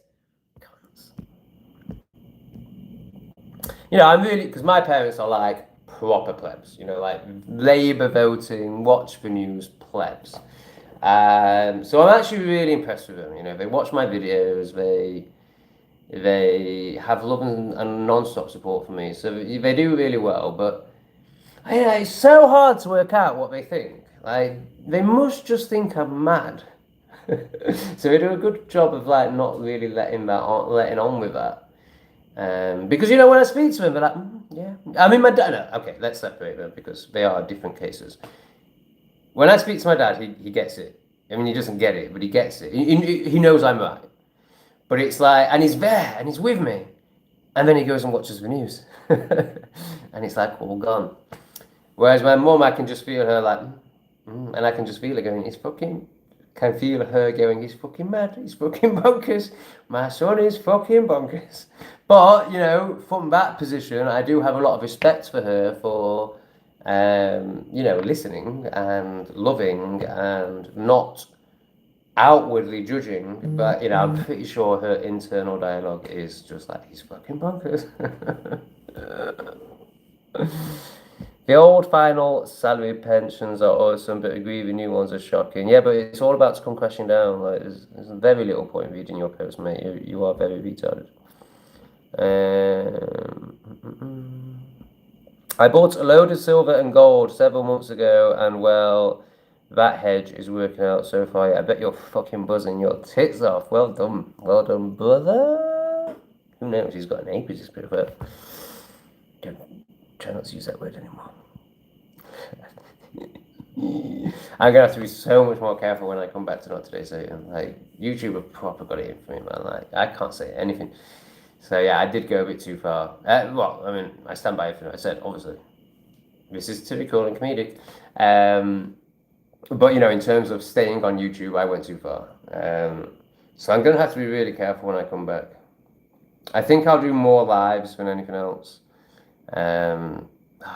I'm really, because my parents are like proper plebs, like Labour voting, watch the news plebs. So I'm actually really impressed with them. They watch my videos, they have love and non-stop support for me, so they do really well. But it's so hard to work out what they think. Like, they must just think I'm mad. So they do a good job of like not really letting on with that. Because when I speak to them, they're like, yeah. I mean, my dad. No, okay, let's separate them because they are different cases. When I speak to my dad, he gets it. I mean, he doesn't get it, but he gets it. He knows I'm right. But it's like, and he's there, and he's with me. And then he goes and watches the news. And it's like all gone. Whereas my mum, I can just feel her like, and I can just feel her going, can feel her going, he's fucking mad, he's fucking bonkers. My son is fucking bonkers. But, you know, from that position, I do have a lot of respect for her for, you know, listening and loving and not outwardly judging. But, you know, I'm pretty sure her internal dialogue is just like, he's fucking bonkers. The old final salary pensions are awesome, but agree the new ones are shocking. Yeah, but it's all about to come crashing down. Like, there's very little point reading your post, mate. You are very retarded. I bought a load of silver and gold several months ago, and well, that hedge is working out so far. I bet you're fucking buzzing your tits off. Well done, brother. Who knows? He's got an ape. He's just prefer. Don't try not to use that word anymore. I'm gonna have to be so much more careful when I come back to Not Today Satan. Like, YouTube have proper got it in for me, man. Like, I can't say anything. So yeah, I did go a bit too far. Well, I mean, I stand by everything I said. Obviously, this is typical and comedic. But you know, in terms of staying on YouTube, I went too far. So I'm gonna have to be really careful when I come back. I think I'll do more lives than anything else.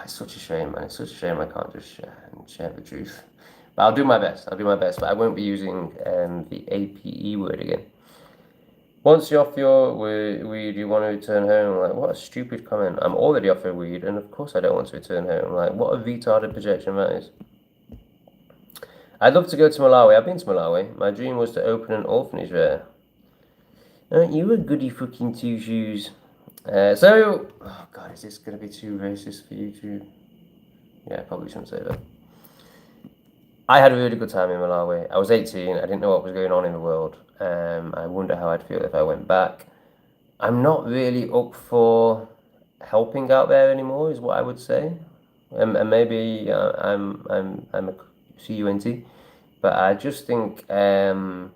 It's such a shame, man. It's such a shame I can't just share the truth. But I'll do my best. But I won't be using the APE word again. Once you're off your weed, you want to return home. Like, what a stupid comment. I'm already off your weed, and of course I don't want to return home. Like, what a retarded projection that is. I'd love to go to Malawi. I've been to Malawi. My dream was to open an orphanage there. Aren't you a goody fucking two shoes? Oh god, is this going to be too racist for YouTube? Yeah, I probably shouldn't say that. I had a really good time in Malawi. I was 18, I didn't know what was going on in the world. I wonder how I'd feel if I went back. I'm not really up for helping out there anymore, is what I would say. And maybe I'm a CUNT, but I just think, you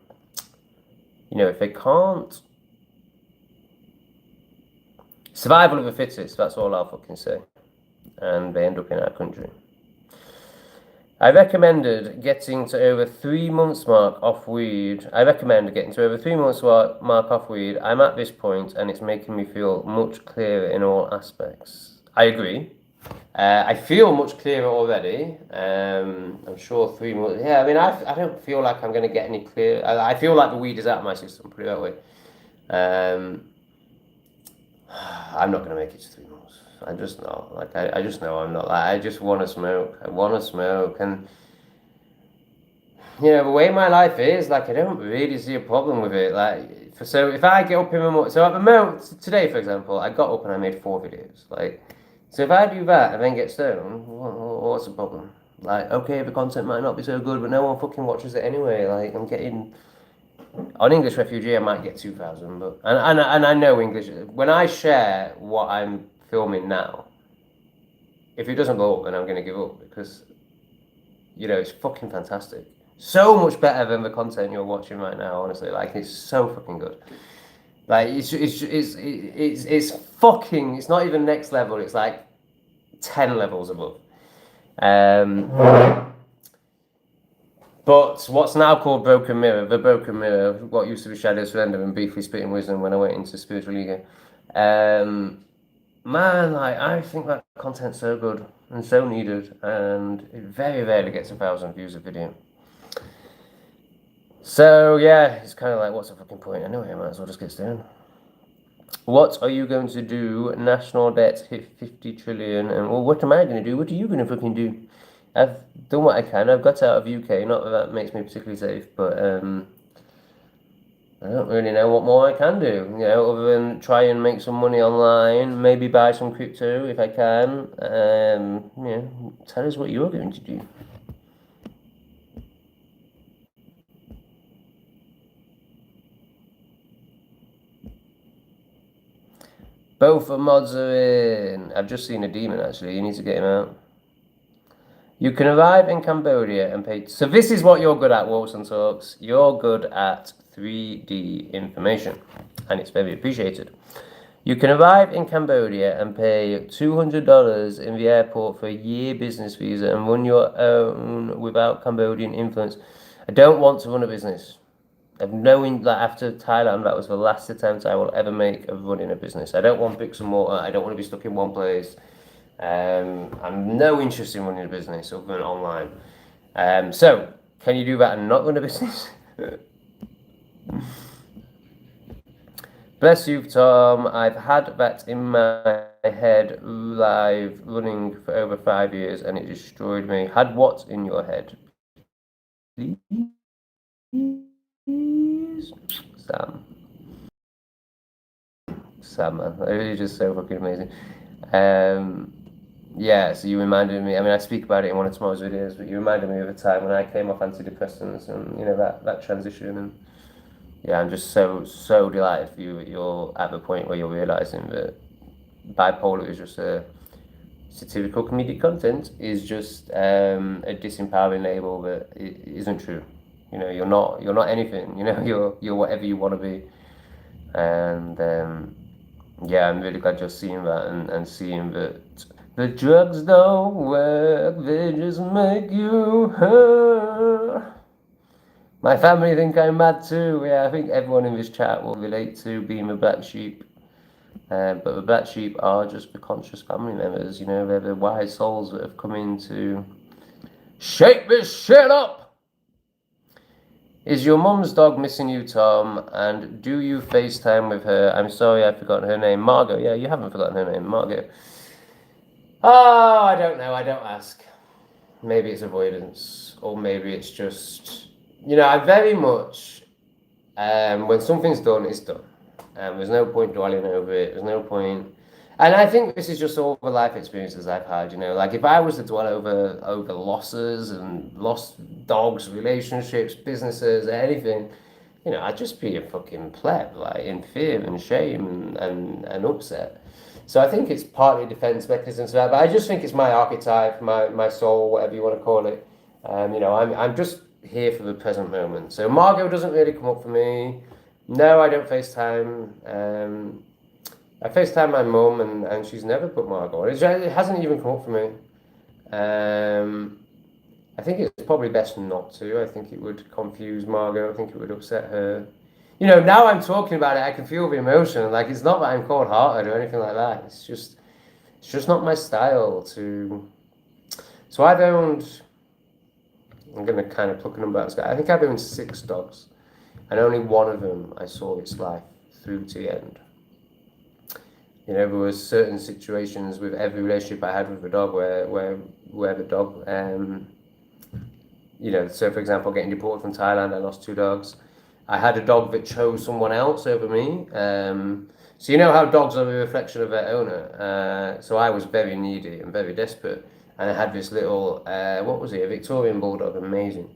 know, if they can't... Survival of the fittest, that's all I'll fucking say. And they end up in our country. I recommended getting to over 3 months mark off weed. I'm at this point, and it's making me feel much clearer in all aspects. I agree. I feel much clearer already. I'm sure 3 months... Yeah, I mean, I don't feel like I'm going to get any clear... I feel like the weed is out of my system, put it that way. I'm not going to make it to 3 months. I'm just not. Like, I just know I'm not. Like, I just want to smoke. I want to smoke. And, you know, the way my life is, like, I don't really see a problem with it. Like, so if I get up in the morning... So at the moment, today, for example, I got up and I made 4 videos. Like, so if I do that and then get stoned, what's the problem? Like, okay, the content might not be so good, but no one fucking watches it anyway. Like, I'm getting... On English Refugee, I might get 2,000, but... And I know English... When I share what I'm filming now, if it doesn't go up, then I'm going to give up, because, you know, it's fucking fantastic. So much better than the content you're watching right now, honestly. Like, it's so fucking good. Like, it's fucking... It's not even next level. It's like 10 levels above. But what's now called Broken Mirror, the Broken Mirror, what used to be Shadow Surrender and Briefly Spitting Wisdom when I went into Spiritual Ego. Man, like, I think that content's so good and so needed, and it very rarely gets 1,000 views a video. So yeah, it's kind of like, what's the fucking point anyway? I might as well just get stoned. What are you going to do? National debt hit 50 trillion, and well, what am I going to do? What are you going to fucking do? I've done what I can. I've got out of UK. Not that makes me particularly safe, but I don't really know what more I can do. You know, other than try and make some money online, maybe buy some crypto if I can. You know, tell us what you're going to do. Both the mods are in. I've just seen a demon, actually. You need to get him out. You can arrive in Cambodia and pay... So this is what you're good at, Walks and Talks. You're good at 3D information, and it's very appreciated. You can arrive in Cambodia and pay $200 in the airport for a year business visa and run your own without Cambodian influence. I don't want to run a business. Of knowing that after Thailand, that was the last attempt I will ever make of running a business. I don't want bricks and mortar. I don't want to be stuck in one place. I'm no interest in running a business other than online. So, can you do that and not run a business? Bless you, Tom. I've had that in my head live running for over 5 years and it destroyed me. Had what in your head? Please? Sam, man. It was just so fucking amazing. Yeah, so you reminded me, I mean, I speak about it in one of tomorrow's videos, but you reminded me of a time when I came off antidepressants and, that transition. And yeah, I'm just so delighted for you that you're at the point where you're realizing that bipolar is just a satirical comedic content, is just a disempowering label that isn't true. You're not anything. You're whatever you want to be. And yeah, I'm really glad you're seeing that and seeing that the drugs don't work, they just make you hurt. My family think I'm mad too. Yeah, I think everyone in this chat will relate to being a black sheep. But the black sheep are just the conscious family members. They're the wise souls that have come in to shake this shit up. Is your mum's dog missing you, Tom? And do you FaceTime with her? I'm sorry, I've forgotten her name. Margot. Yeah, you haven't forgotten her name, Margot. Oh, I don't know. I don't ask. Maybe it's avoidance, or maybe it's just, I very much, when something's done, it's done. There's no point dwelling over it. There's no point. And I think this is just all the life experiences I've had, like if I was to dwell over losses and lost dogs, relationships, businesses, anything, I'd just be a fucking pleb, like in fear and shame and upset. So I think it's partly defense mechanisms, but I just think it's my archetype, my soul, whatever you want to call it. I'm just here for the present moment. So Margot doesn't really come up for me. No, I don't FaceTime. I FaceTime my mum and she's never put Margot on. It hasn't even come up for me. I think it's probably best not to. I think it would confuse Margot. I think it would upset her. Now I'm talking about it, I can feel the emotion. Like, it's not that I'm cold-hearted or anything like that. It's just not my style to. So I've owned. I'm gonna kind of pluck a number out of the sky. I think I've owned 6 dogs, and only one of them I saw its life through to the end. There was certain situations with every relationship I had with the dog where the dog, so for example, getting deported from Thailand, I lost 2 dogs. I had a dog that chose someone else over me. So how dogs are a reflection of their owner. So I was very needy and very desperate. And I had this little, what was he, a Victorian bulldog, amazing.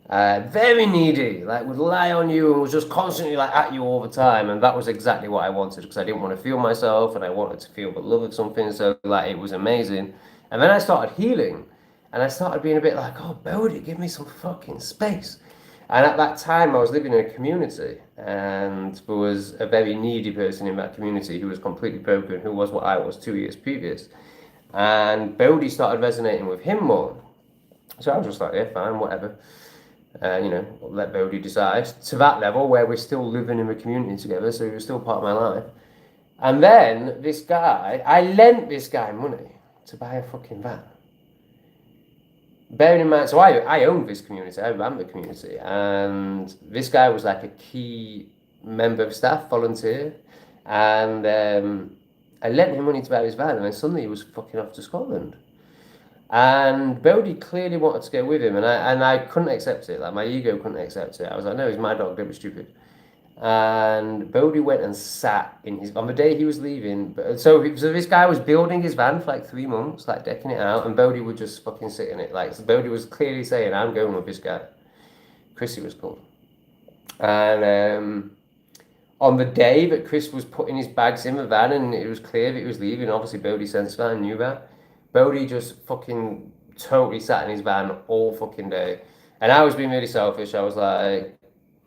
Very needy, like would lie on you and was just constantly like at you all the time. And that was exactly what I wanted, because I didn't want to feel myself and I wanted to feel the love of something. So like it was amazing. And then I started healing and I started being a bit like, oh, Bodhi, give me some fucking space. And at that time I was living in a community and there was a very needy person in that community who was completely broken, who was what I was 2 years previous. And Bodhi started resonating with him more. So I was just like, yeah, fine, whatever. Let Bodhi decide, to that level where we're still living in the community together, so he was still part of my life. And then this guy, I lent this guy money to buy a fucking van. Bearing in mind, so I owned this community, I ran the community, and this guy was like a key member of staff, volunteer, and I lent him money to buy his van, and then suddenly he was fucking off to Scotland. And Bodhi clearly wanted to go with him, and I couldn't accept it. Like, my ego couldn't accept it. I was like, no, he's my dog, don't be stupid. And Bodhi went and sat on the day he was leaving. So this guy was building his van for like 3 months, like decking it out, and Bodhi would just fucking sit in it. Like, so Bodhi was clearly saying, I'm going with this guy. Chrissy was called. And on the day that Chris was putting his bags in the van and it was clear that he was leaving, obviously Bodhi sensed that and knew that. Bodhi just fucking totally sat in his van all fucking day. And I was being really selfish. I was like,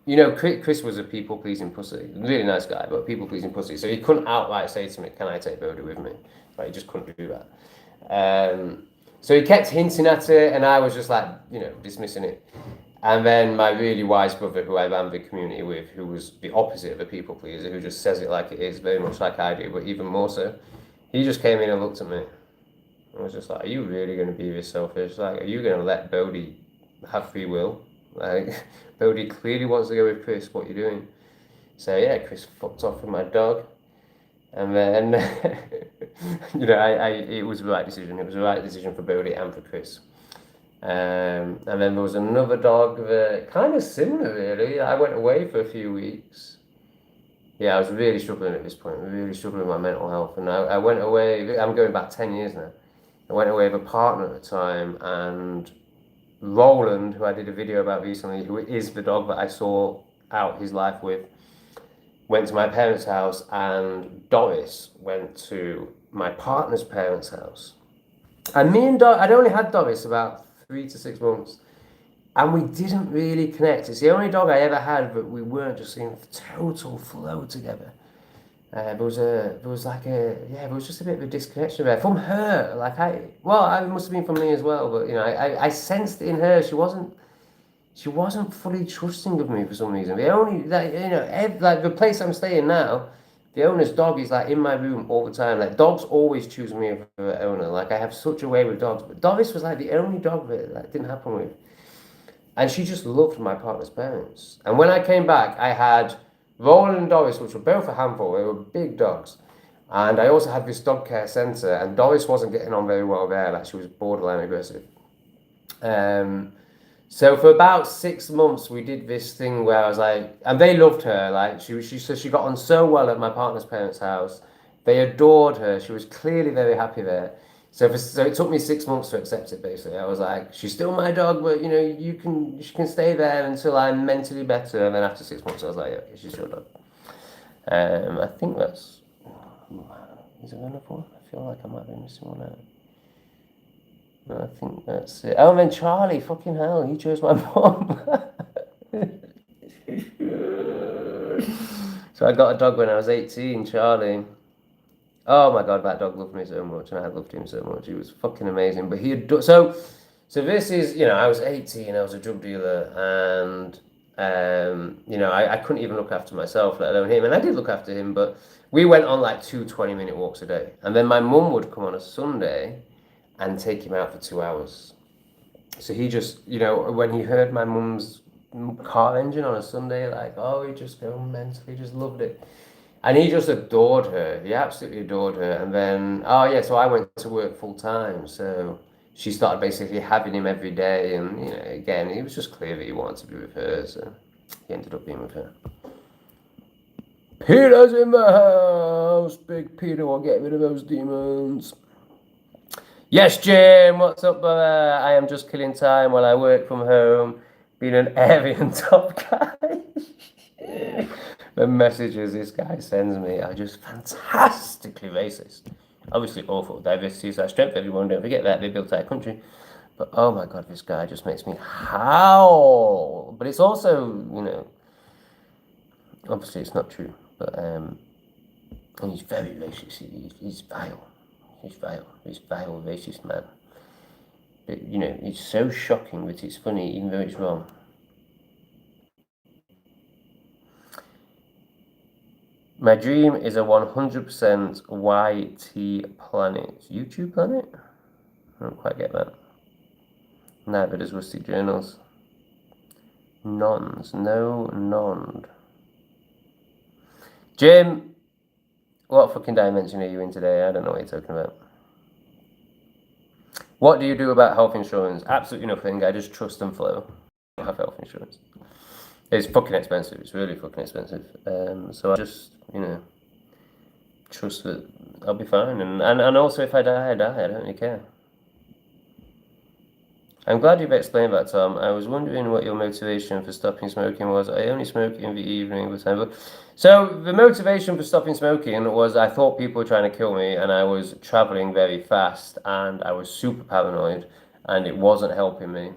you know, Chris was a people-pleasing pussy. Really nice guy, but people-pleasing pussy. So he couldn't outright say to me, can I take Bodhi with me? Like, he just couldn't do that. So he kept hinting at it, and I was just like, you know, dismissing it. And then my really wise brother, who I ran the community with, who was the opposite of a people pleaser, who just says it like it is, very much like I do, but even more so, he just came in and looked at me. I was just like, are you really going to be this selfish? Like, are you going to let Bodhi have free will? Like, Bodhi clearly wants to go with Chris. What are you doing? So yeah, Chris fucked off with my dog. And then, you know, it was the right decision. It was the right decision for Bodhi and for Chris. And then there was another dog that kind of similar, really. I went away for a few weeks. Yeah, I was really struggling at this point, really struggling with my mental health. And I went away, I'm going back 10 years now. I went away with a partner at the time, and Roland, who I did a video about recently, who is the dog that I saw out his life with, went to my parents' house, and Doris went to my partner's parents' house. And me and Doris, I'd only had Doris about 3 to 6 months, and we didn't really connect. It's the only dog I ever had that we weren't just in total flow together. There was just a bit of a disconnection there from her. Like I must have been from me as well, but you know, I sensed it in her. She wasn't fully trusting of me for some reason. The only, like, you know, like the place I'm staying now, the owner's dog is like in my room all the time. Like, dogs always choose me over the owner. Like, I have such a way with dogs. But Doris was like the only dog that like didn't happen with. And she just loved my partner's parents. And when I came back, I had Roland and Doris, which were both a handful. They were big dogs. And I also had this dog care centre, and Doris wasn't getting on very well there. Like, she was borderline aggressive. So for about 6 months, we did this thing where I was like, and they loved her. Like, she got on so well at my partner's parents' house. They adored her. She was clearly very happy there. So it took me 6 months to accept it. Basically, I was like, she's still my dog, but you know, she can stay there until I'm mentally better. And then after 6 months, I was like, yeah, okay, she's your dog. I think that's. Is there another one? I feel like I might be missing one out. No, I think that's it. Oh, and then Charlie, fucking hell, he chose my mom. So I got a dog when I was 18, Charlie. Oh my God, that dog loved me so much, and I loved him so much. He was fucking amazing. But he had so this is, you know, I was 18, I was a drug dealer, and you know, I couldn't even look after myself, let alone him. And I did look after him, but we went on like 2 20-minute walks a day. And then my mum would come on a Sunday and take him out for 2 hours. So he just, you know, when he heard my mum's car engine on a Sunday, like, oh, he just go mental. He just loved it. And he just adored her. He absolutely adored her. And then, so I went to work full time. So she started basically having him every day. And, you know, again, it was just clear that he wanted to be with her. So he ended up being with her. Peter's in the house. Big Peter will get rid of those demons. Yes, Jim, what's up, brother? I am just killing time while I work from home, being an Aryan top guy. The messages this guy sends me are just fantastically racist. Obviously awful. Diversity is our strength, everyone. Don't forget that. They built our country. But oh my God, this guy just makes me howl. But it's also, you know, obviously it's not true. But, and he's very racist. He's vile. He's vile, racist man. But, you know, it's so shocking that it's funny, even though it's wrong. My dream is a 100% YT planet. YouTube planet? I don't quite get that. Neither does Rustic Journals. Nons. No, nond. Jim! What fucking dimension are you in today? I don't know what you're talking about. What do you do about health insurance? Absolutely nothing. I just trust and flow. I don't have health insurance. It's fucking expensive. It's really fucking expensive. So I just, you know, trust that I'll be fine. And also if I die, I die. I don't really care. I'm glad you've explained that, Tom. I was wondering what your motivation for stopping smoking was. I only smoke in the evening with time. So the motivation for stopping smoking was I thought people were trying to kill me, and I was traveling very fast, and I was super paranoid, and it wasn't helping me.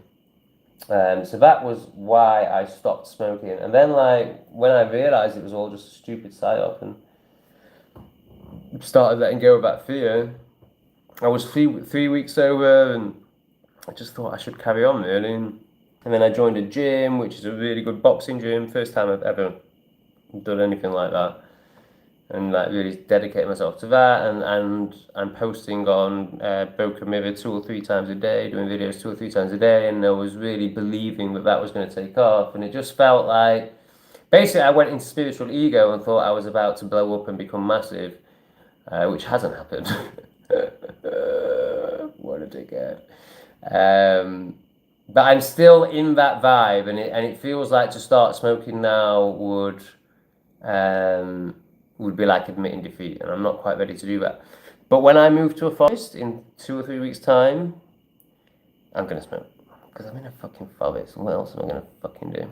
So that was why I stopped smoking. And then, like, when I realized it was all just a stupid psyop and started letting go of that fear, I was 3 weeks sober, and I just thought I should carry on, really. And then I joined a gym, which is a really good boxing gym. First time I've ever done anything like that, and like really dedicated myself to that. And I'm posting on Boca Mirror 2 or 3 times a day, doing videos 2 or 3 times a day, and I was really believing that that was going to take off. And it just felt like, basically, I went into spiritual ego and thought I was about to blow up and become massive, which hasn't happened. What a dickhead. But I'm still in that vibe, and it feels like to start smoking now would be like admitting defeat, and I'm not quite ready to do that. But when I move to a forest in 2 or 3 weeks' time, I'm gonna smoke, because I'm in a fucking forest. What else am I gonna fucking do?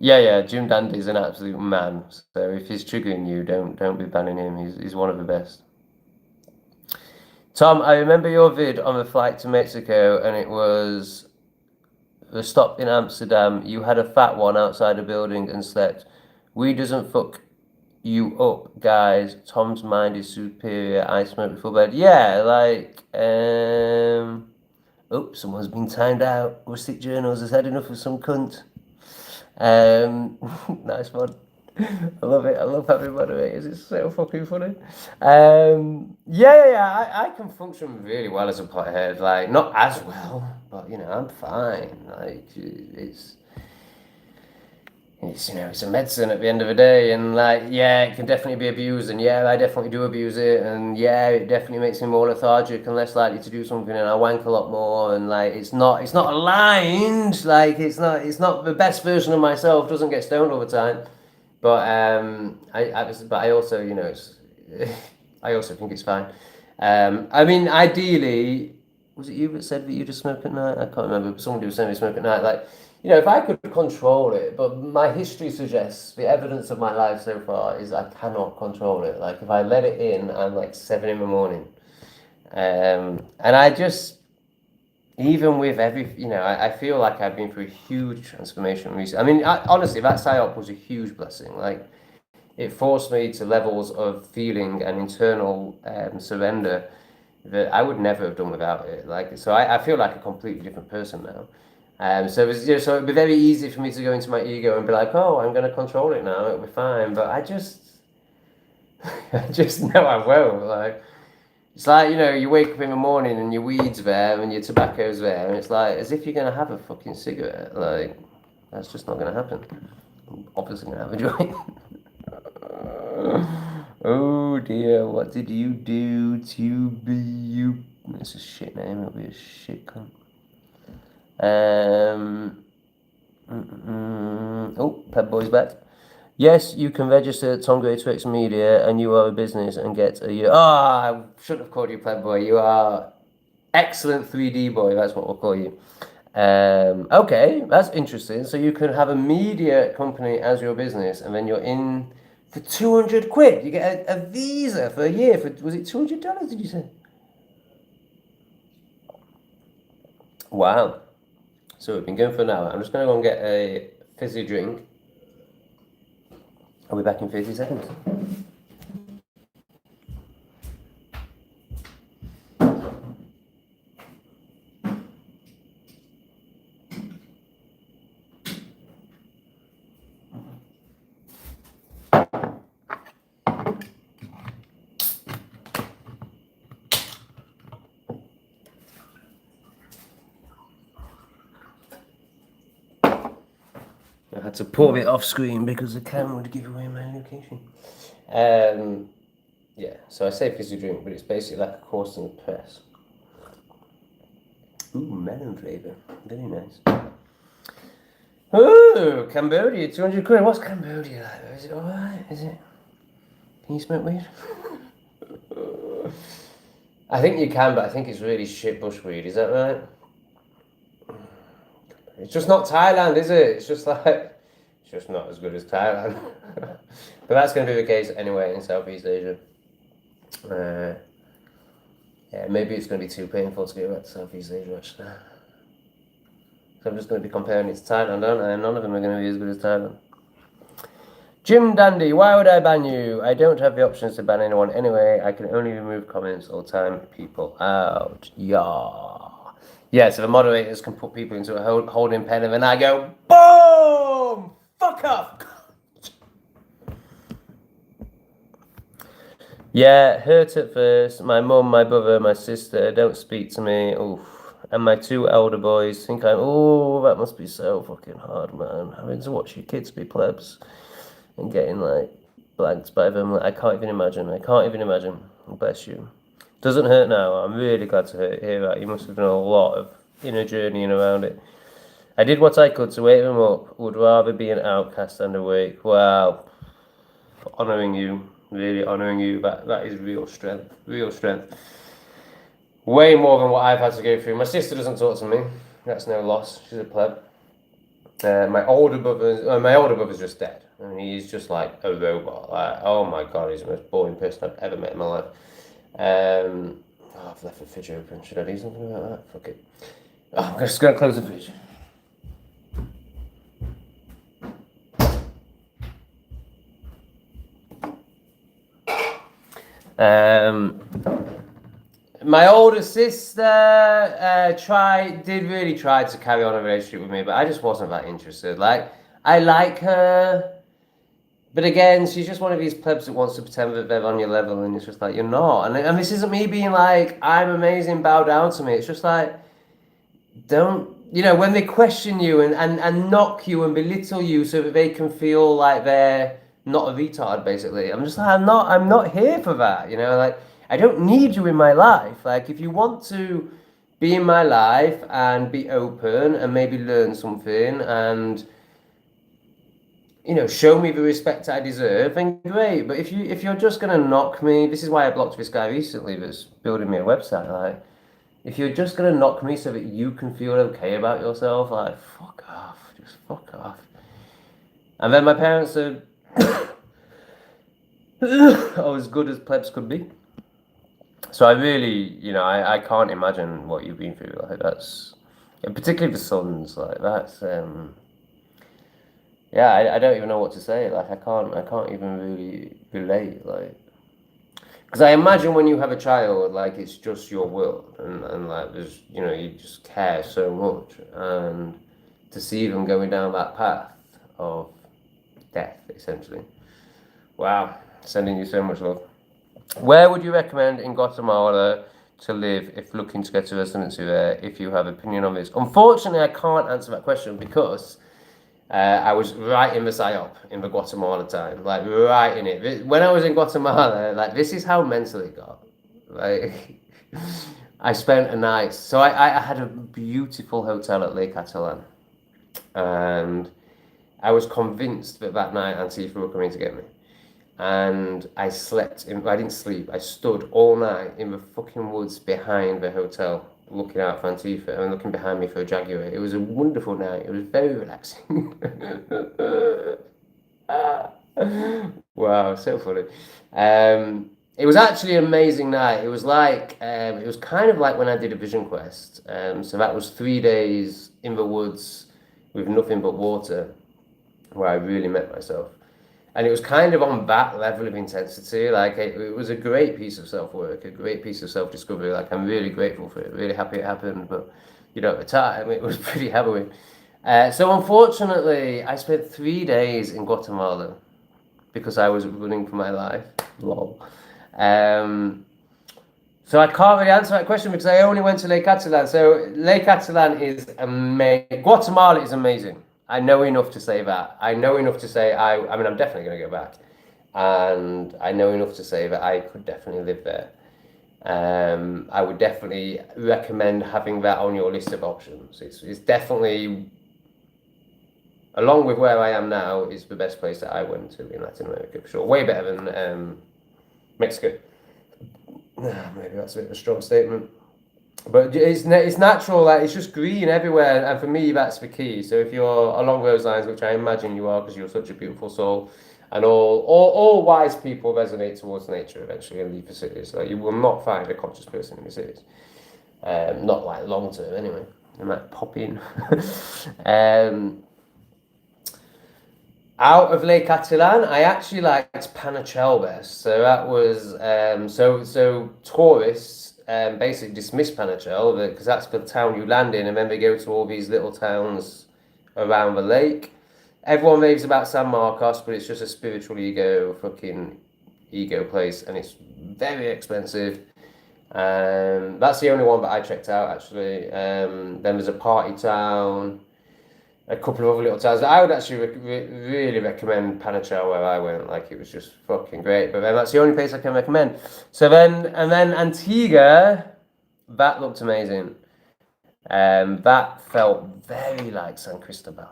Yeah, Jim Dandy's an absolute man. So if he's triggering you, don't be banning him. He's one of the best. Tom, I remember your vid on the flight to Mexico, and it was the stop in Amsterdam. You had a fat one outside a building and slept. We doesn't fuck you up, guys. Tom's mind is superior. I smoke before bed. Yeah, like, oh, someone's been timed out. Rustic Journals has had enough of some cunt. Nice one. I love it. I love having moderators. It's so fucking funny. Yeah. I can function really well as a pothead. Like, not as well, but you know, I'm fine. Like, it's a medicine at the end of the day, and like, yeah, it can definitely be abused, and yeah, I definitely do abuse it, and yeah, it definitely makes me more lethargic and less likely to do something, and I wank a lot more, and like, it's not aligned, like, it's not the best version of myself. Doesn't get stoned all the time, but I also, it's, I also think it's fine. I mean, ideally, was it you that said that you just smoke at night? I can't remember, but somebody was saying they smoke at night, like. If I could control it, but my history suggests, the evidence of my life so far is I cannot control it. Like, if I let it in, I'm like 7 in the morning. And I just, even with I feel like I've been through a huge transformation recently. I mean, honestly, that PSYOP was a huge blessing. Like, it forced me to levels of feeling and internal surrender that I would never have done without it. Like, so I feel like a completely different person now. So it was, so it'd be very easy for me to go into my ego and be like, oh, I'm going to control it now, it'll be fine. But I just know I won't. Like, it's like, you wake up in the morning and your weed's there and your tobacco's there, and it's like as if you're going to have a fucking cigarette. Like, that's just not going to happen. I'm obviously going to have a joint. Oh dear, what did you do to be you? It's a shit name, it'll be a shit cunt. Oh, Pep Boy's back. Yes, you can register Tom Greatorex Media, and you are a business and get a year. I shouldn't have called you Pep Boy. You are excellent 3D boy. That's what we'll call you. Okay, that's interesting. So you can have a media company as your business, and then you're in for 200 quid. You get a visa for a year for, was it $200? Did you say? Wow. So we've been going for an hour. I'm just going to go and get a fizzy drink. I'll be back in 30 seconds. I had to pour it off screen because the camera would give away my location. Yeah, so I say fizzy drink, but it's basically like a course in the press. Ooh, melon flavour. Very nice. Oh, Cambodia, 200 quid. What's Cambodia like? Is it alright? Is it? Can you smoke weed? I think you can, but I think it's really shit bushweed. Is that right? It's just not Thailand, is it? It's just not as good as Thailand. But that's going to be the case anyway in Southeast Asia. Yeah, maybe it's going to be too painful to go back to Southeast Asia, actually. So I'm just going to be comparing it to Thailand, aren't I? And none of them are going to be as good as Thailand. Jim Dandy, why would I ban you? I don't have the options to ban anyone anyway. I can only remove comments or time people out. Yeah, so the moderators can put people into a holding pen and then I go, BOOM! Fuck off! Yeah, hurt at first. My mum, my brother, my sister don't speak to me. Oof. And my 2 elder boys think that must be so fucking hard, man. Having to watch your kids be plebs and getting like blanked by them. I can't even imagine. Bless you. Doesn't hurt now. I'm really glad to hear that. You must have done a lot of inner journeying around it. I did what I could to wake them up. Would rather be an outcast than awake. Wow. Honouring you. Really honouring you. That is real strength. Real strength. Way more than what I've had to go through. My sister doesn't talk to me. That's no loss. She's a pleb. My older brother's just dead. I mean, he's just like a robot. Like, oh my god, he's the most boring person I've ever met in my life. I've left the fridge open. Should I do something about that? Fuck it. I'm just going to close the fridge. My older sister did really try to carry on a relationship with me, but I just wasn't that interested. Like, I like her, but again, she's just one of these plebs that wants to pretend that they're on your level, and it's just like, you're not. And this isn't me being like, I'm amazing, bow down to me. It's just like, don't, when they question you and knock you and belittle you so that they can feel like they're not a retard, basically. I'm just like, I'm not here for that, like, I don't need you in my life. Like, if you want to be in my life and be open and maybe learn something and, show me the respect I deserve, then great. But if you're just gonna knock me, this is why I blocked this guy recently that's building me a website. Like, if you're just gonna knock me so that you can feel okay about yourself, like, fuck off, just fuck off. And then my parents are as good as plebs could be. So I really, I can't imagine what you've been through. Like, that's, particularly the sons, like, that's, yeah, I don't even know what to say. Like, I can't even really relate. Like, because I imagine when you have a child, like, it's just your world, and like, there's, you just care so much, and to see them going down that path of death, essentially. Wow, sending you so much love. Where would you recommend in Guatemala to live if looking to get a residency there, if you have opinion on this? Unfortunately, I can't answer that question because I was right in the psyop in the Guatemala time, like right in it. When I was in Guatemala, like, this is how mental it got. Like, I spent a night. So I had a beautiful hotel at Lake Catalan, and I was convinced that night Antifa were coming to get me. And I didn't sleep. I stood all night in the fucking woods behind the hotel, looking out for Antifa and looking behind me for a Jaguar. It was a wonderful night. It was very relaxing. Wow, so funny. It was actually an amazing night. It was like, it was kind of like when I did a vision quest. So that was 3 days in the woods with nothing but water, where I really met myself. And it was kind of on that level of intensity. Like, it was a great piece of self-work, a great piece of self-discovery. Like, I'm really grateful for it, really happy it happened. But, at the time, it was pretty harrowing. So, unfortunately, I spent 3 days in Guatemala because I was running for my life. Lol. So I can't really answer that question because I only went to Lake Catalan. So, Lake Catalan is amazing. Guatemala is amazing. I know enough to say that. I know enough to say I mean, I'm definitely going to go back. And I know enough to say that I could definitely live there. I would definitely recommend having that on your list of options. It's definitely, along with where I am now, is the best place that I went to in Latin America, for sure. Way better than Mexico. Maybe that's a bit of a strong statement. But it's natural, like, it's just green everywhere, and for me, that's the key. So if you're along those lines, which I imagine you are because you're such a beautiful soul, And all wise people resonate towards nature eventually and leave the cities. Like, you will not find a conscious person in the cities. Not like long term anyway. They might pop in. Out of Lake Attilan, I actually liked Panachel best. So that was so tourists basically dismiss Panachel because that's the town you land in, and then they go to all these little towns around the lake. Everyone raves about San Marcos, but it's just a spiritual ego place, and it's very expensive. That's the only one that I checked out actually. Then there's a party town, a couple of other little towns. I would actually really recommend Panachel where I went. Like, it was just fucking great. But then that's the only place I can recommend. So then, and then Antigua, that looked amazing. That felt very like San Cristobal.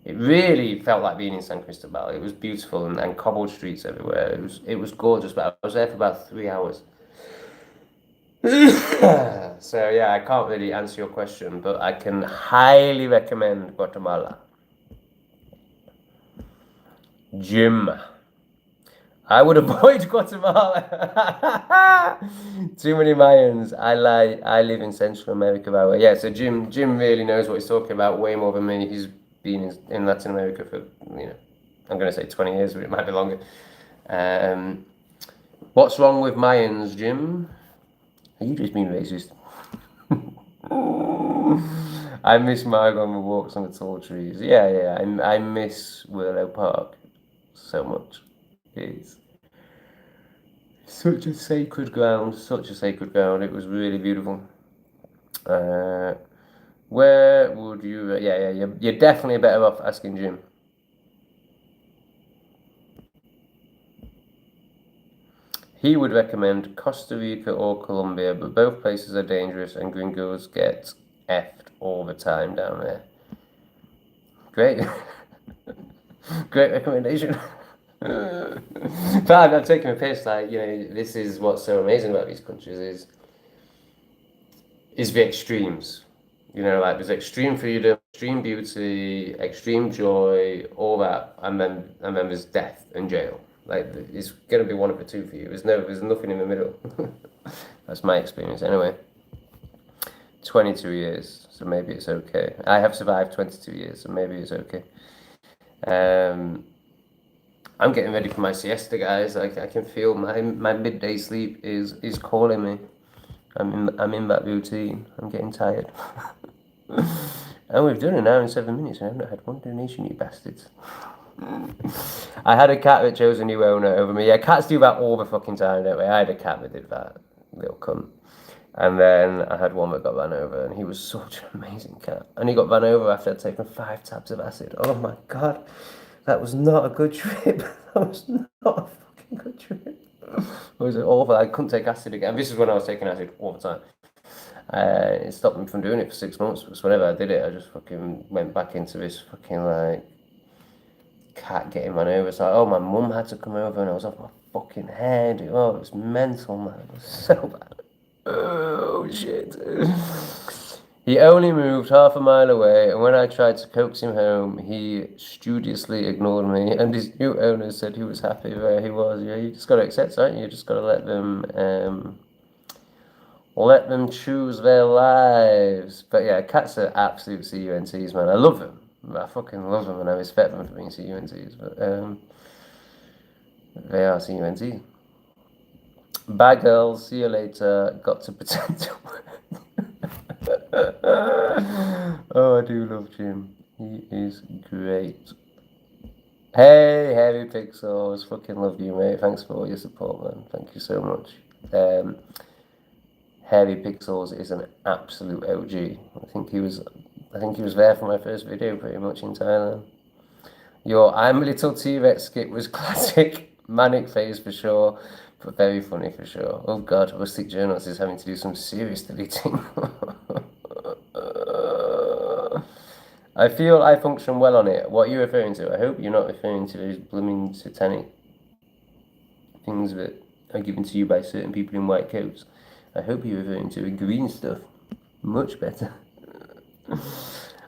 It really felt like being in San Cristobal. It was beautiful and cobbled streets everywhere. It was gorgeous. But I was there for about 3 hours. So yeah, I can't really answer your question, but I can highly recommend Guatemala. Jim. I would avoid Guatemala. Too many Mayans. I live in Central America that way. Yeah, so Jim really knows what he's talking about way more than me. He's been in Latin America for, I'm going to say 20 years, but it might be longer. What's wrong with Mayans, Jim? Are you just being racist? I miss Margot on the walks on the tall trees. Yeah. I miss Willow Park so much. It's such a sacred ground. It was really beautiful. Where would you? Yeah. You're definitely better off asking Jim. He would recommend Costa Rica or Colombia, but both places are dangerous and gringos get effed all the time down there. Great. Great recommendation. But I'm taking a piss. Like, this is what's so amazing about these countries is the extremes. Like, there's extreme freedom, extreme beauty, extreme joy, all that, and then there's death and jail. Like, it's going to be one of the two for you. There's nothing in the middle. That's my experience anyway. 22 years, so maybe it's okay. I have survived 22 years, so maybe it's okay. I'm getting ready for my siesta, guys. I can feel my midday sleep is calling me. I'm in that routine. I'm getting tired. And we've done an hour and 7 minutes, and I've not had one donation, you bastards. I had a cat that chose a new owner over me. Yeah, cats do that all the fucking time, don't they? I had a cat that did that, little cunt. And then I had one that got run over, and he was such an amazing cat. And he got run over after I'd taken 5 tabs of acid. Oh my God, that was not a good trip. That was not a fucking good trip. It was awful. I couldn't take acid again. This is when I was taking acid all the time. It stopped me from doing it for 6 months. Because whenever I did it, I just fucking went back into this fucking like cat getting run over. So, oh, my mum had to come over, and I was off my fucking head. Oh, it was mental, man. It was so bad. Oh shit. He only moved half a mile away, and when I tried to coax him home, he studiously ignored me, and his new owner said he was happy where he was. Yeah, you just gotta accept, right? You just gotta let them choose their lives. But yeah, cats are absolute CUNTs, man. I love them. I fucking love them, and I respect them for being CUNTs, but they are CUNTs. Bye, girls. See you later. Got to pretend to work. Oh, I do love Jim. He is great. Hey, Heavy Pixels. Fucking love you, mate. Thanks for all your support, man. Thank you so much. Heavy Pixels is an absolute OG. I think he was there for my first video, pretty much, in Thailand. Your I'm a Little T-Rex skit was classic. Manic phase for sure, but very funny for sure. Oh God, Rustic Journals is having to do some serious deleting. I feel I function well on it. What are you referring to? I hope you're not referring to those blooming satanic things that are given to you by certain people in white coats. I hope you're referring to the green stuff. Much better.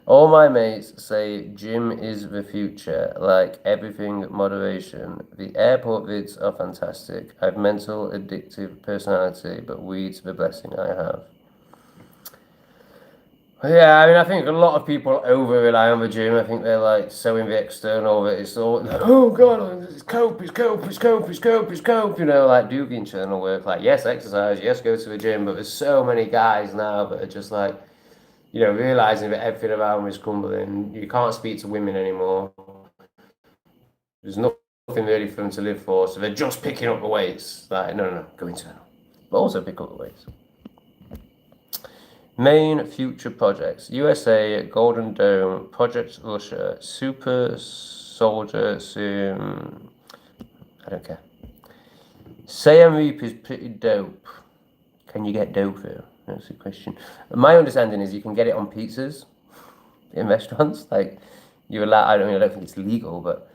All my mates say gym is the future, like everything moderation. The airport vids are fantastic. I've mental addictive personality, but weed's the blessing I have. Yeah, I mean, I think a lot of people over rely on the gym. I think they're like so in the external that it's all, oh God, it's cope, it's cope, it's cope, it's cope, it's cope. You know, like do the internal work. Like, yes, exercise, yes, go to the gym. But there's so many guys now that are just like, you know, realizing that everything around them is crumbling. You can't speak to women anymore. There's nothing really for them to live for. So they're just picking up the weights. Like, no, go internal. But also pick up the weights. Main future projects: USA, Golden Dome, Project Russia, Super Soldier Sim. I don't care. Say and Reap is pretty dope. Can you get dope here? That's the question. My understanding is you can get it on pizzas in restaurants. Like you're allowed. I don't think it's legal, but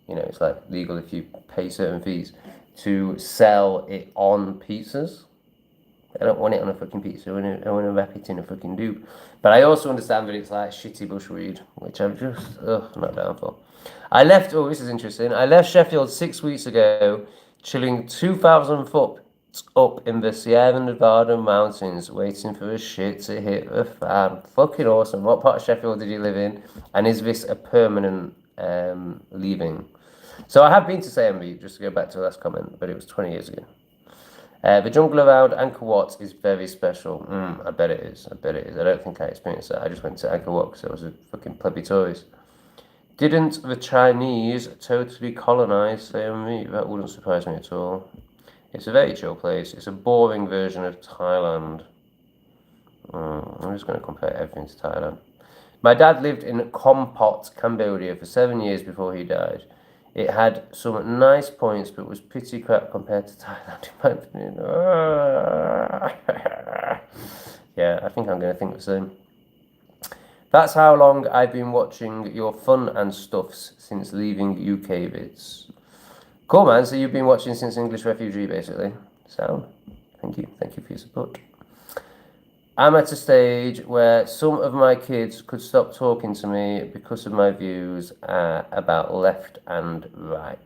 you know, it's like legal if you pay certain fees to sell it on pizzas. I don't want it on a fucking pizza. I want to wrap it in a fucking dupe. But I also understand that it's like shitty bushweed, which I'm just not down for. I left. Oh, this is interesting. I left Sheffield 6 weeks ago, chilling 2,000 foot up in the Sierra Nevada mountains, waiting for a shit to hit the fan. Fucking awesome. What part of Sheffield did you live in? And is this a permanent leaving? So I have been to Sandby, just to go back to the last comment, but it was 20 years ago. The jungle around Angkor Wat is very special. I bet it is. I don't think I experienced that. I just went to Angkor Wat because I was a fucking plebby tourist. Didn't the Chinese totally colonize Siam? That wouldn't surprise me at all. It's a very chill place. It's a boring version of Thailand. I'm just going to compare everything to Thailand. My dad lived in Kompot, Cambodia for 7 years before he died. It had some nice points, but was pretty crap compared to Thailand, in my opinion. Yeah, I think I'm going to think the same. That's how long I've been watching your fun and stuffs since leaving UK vids. Cool, man. So you've been watching since English Refugee, basically. So, thank you. Thank you for your support. I'm at a stage where some of my kids could stop talking to me because of my views about left and right.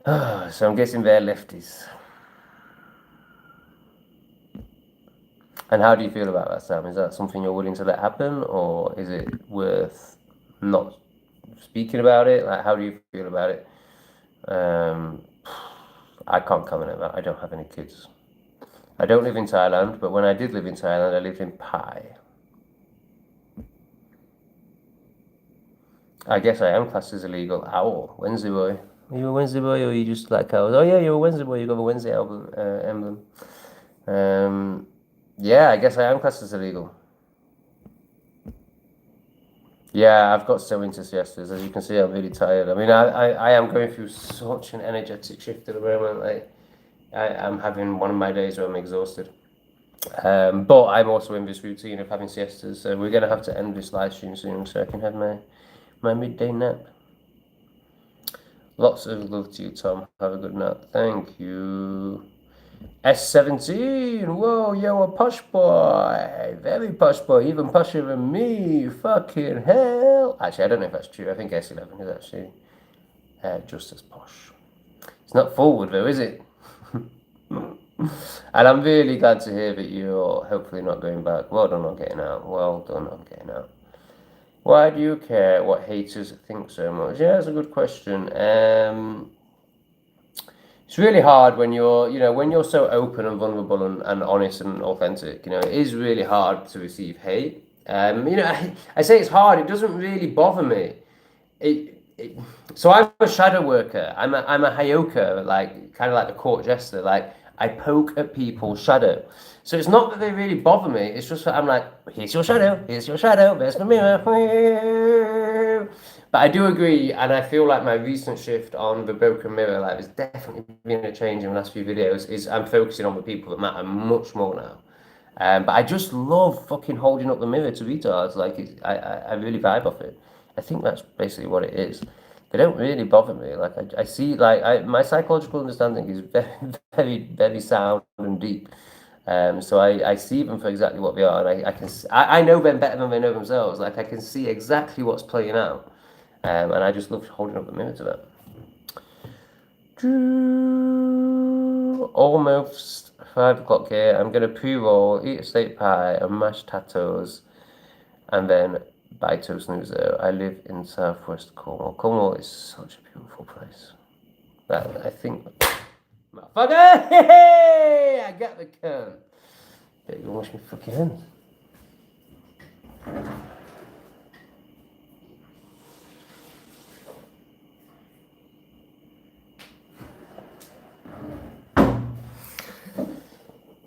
So I'm guessing they're lefties. And how do you feel about that, Sam? Is that something you're willing to let happen, or is it worth not speaking about it? Like, how do you feel about it? I can't comment on that. I don't have any kids. I don't live in Thailand, but when I did live in Thailand, I lived in Pai. I guess I am classed as a legal owl. Wednesday boy. Are you a Wednesday boy, or are you just like owls? Oh yeah, you're a Wednesday boy. You got a Wednesday album emblem. Yeah, I guess I am classed as illegal. Yeah, I've got so into siestas. As you can see, I'm really tired. I mean, I am going through such an energetic shift at the moment. Like, I'm having one of my days where I'm exhausted. But I'm also in this routine of having siestas. So we're going to have to end this live stream soon so I can have my midday nap. Lots of love to you, Tom. Have a good night. Thank you. S17, whoa, you're a posh boy, very posh boy, even posher than me, fucking hell. Actually, I don't know if that's true. I think S11 is actually just as posh. It's not forward though, is it? And I'm really glad to hear that you're hopefully not going back. Well done on getting out. Well done on getting out. Why do you care what haters think so much? Yeah, that's a good question. It's really hard when you're so open and vulnerable and honest and authentic. It is really hard to receive hate. I say it's hard. It doesn't really bother me. So I'm a shadow worker. I'm a Hayoka, like kind of like the court jester. Like I poke at people's shadow. So it's not that they really bother me. It's just that I'm like, here's your shadow. There's the mirror. But I do agree, and I feel like my recent shift on the broken mirror, like there's definitely been a change in the last few videos, is I'm focusing on the people that matter much more now. But I just love fucking holding up the mirror to retards. Like I really vibe off it. I think that's basically what it is. They don't really bother me. Like I see, like my psychological understanding is very, very, very sound and deep. So I see them for exactly what they are, and I know them better than they know themselves. Like I can see exactly what's playing out, and I just love holding up the mirror to that. Almost 5 o'clock here. I'm gonna pre-roll, eat a steak pie and mashed potatoes, and then buy toast snoozer. I live in southwest Cornwall. Cornwall is such a beautiful place. I think, motherfucker, hey, I got the can. Better go wash my fucking hands.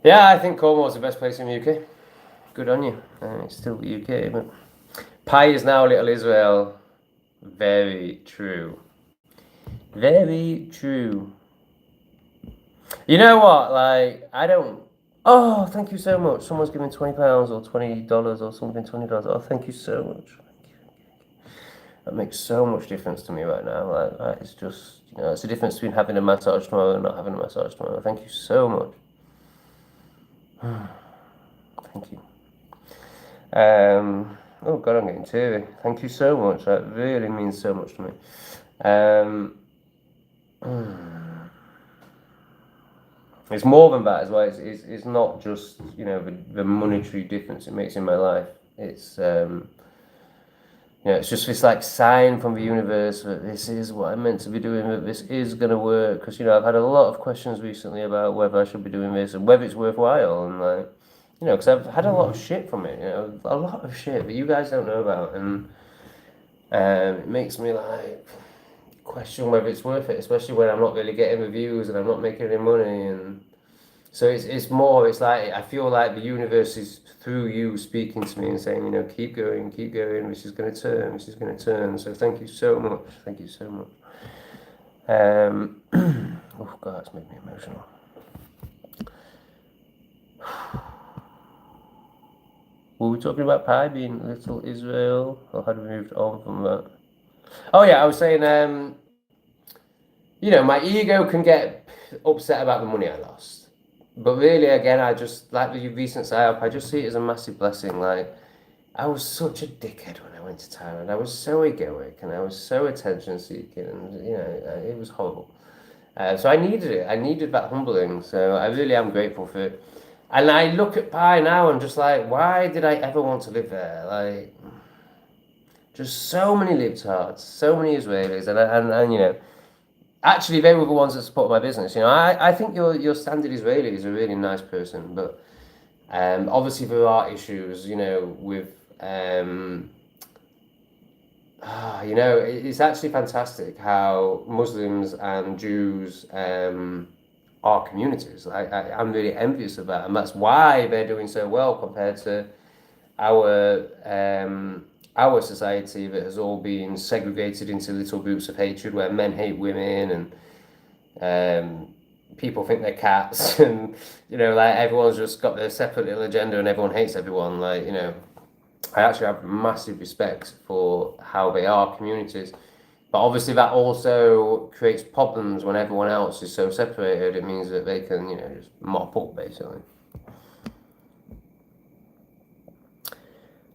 Yeah, I think Cornwall's the best place in the UK. Good on you. It's still the UK, but pie is now little Israel. Very true. Very true. You know what? Like, I don't. Oh, thank you so much. Someone's giving £20 or $20 or something. $20. Oh, thank you so much. Thank you. That makes so much difference to me right now. Like it's just, it's the difference between having a massage tomorrow and not having a massage tomorrow. Thank you so much. Thank you. Oh God, I'm getting teary. Thank you so much. That really means so much to me. It's more than that as well. It's not just the monetary difference it makes in my life. It's it's just this like sign from the universe that this is what I'm meant to be doing. That this is gonna work. Because I've had a lot of questions recently about whether I should be doing this and whether it's worthwhile and like. Because I've had a lot of shit from it, a lot of shit that you guys don't know about, and it makes me like question whether it's worth it, especially when I'm not really getting the views and I'm not making any money, and so it's like I feel like the universe is through you speaking to me and saying, keep going, this is gonna turn, So thank you so much, oh God, it's made me emotional. Were we talking about pie being little Israel, or had we moved on from that? Oh yeah, I was saying, my ego can get upset about the money I lost, but really, again, I just like the recent psyop. I just see it as a massive blessing. Like, I was such a dickhead when I went to Thailand. I was so egoic and I was so attention seeking, and it was horrible. So I needed it. I needed that humbling. So I really am grateful for it. And I look at Pi now and just like, why did I ever want to live there? Like, just so many libtards, so many Israelis, and actually they were the ones that supported my business. I think your standard Israeli is a really nice person, but obviously there are issues, with it's actually fantastic how Muslims and Jews are communities. I'm really envious of that, and that's why they're doing so well compared to our society that has all been segregated into little groups of hatred where men hate women and people think they're cats and like everyone's just got their separate little agenda and everyone hates everyone. I actually have massive respect for how they are communities. But obviously that also creates problems when everyone else is so separated. It means that they can, just mop up, basically.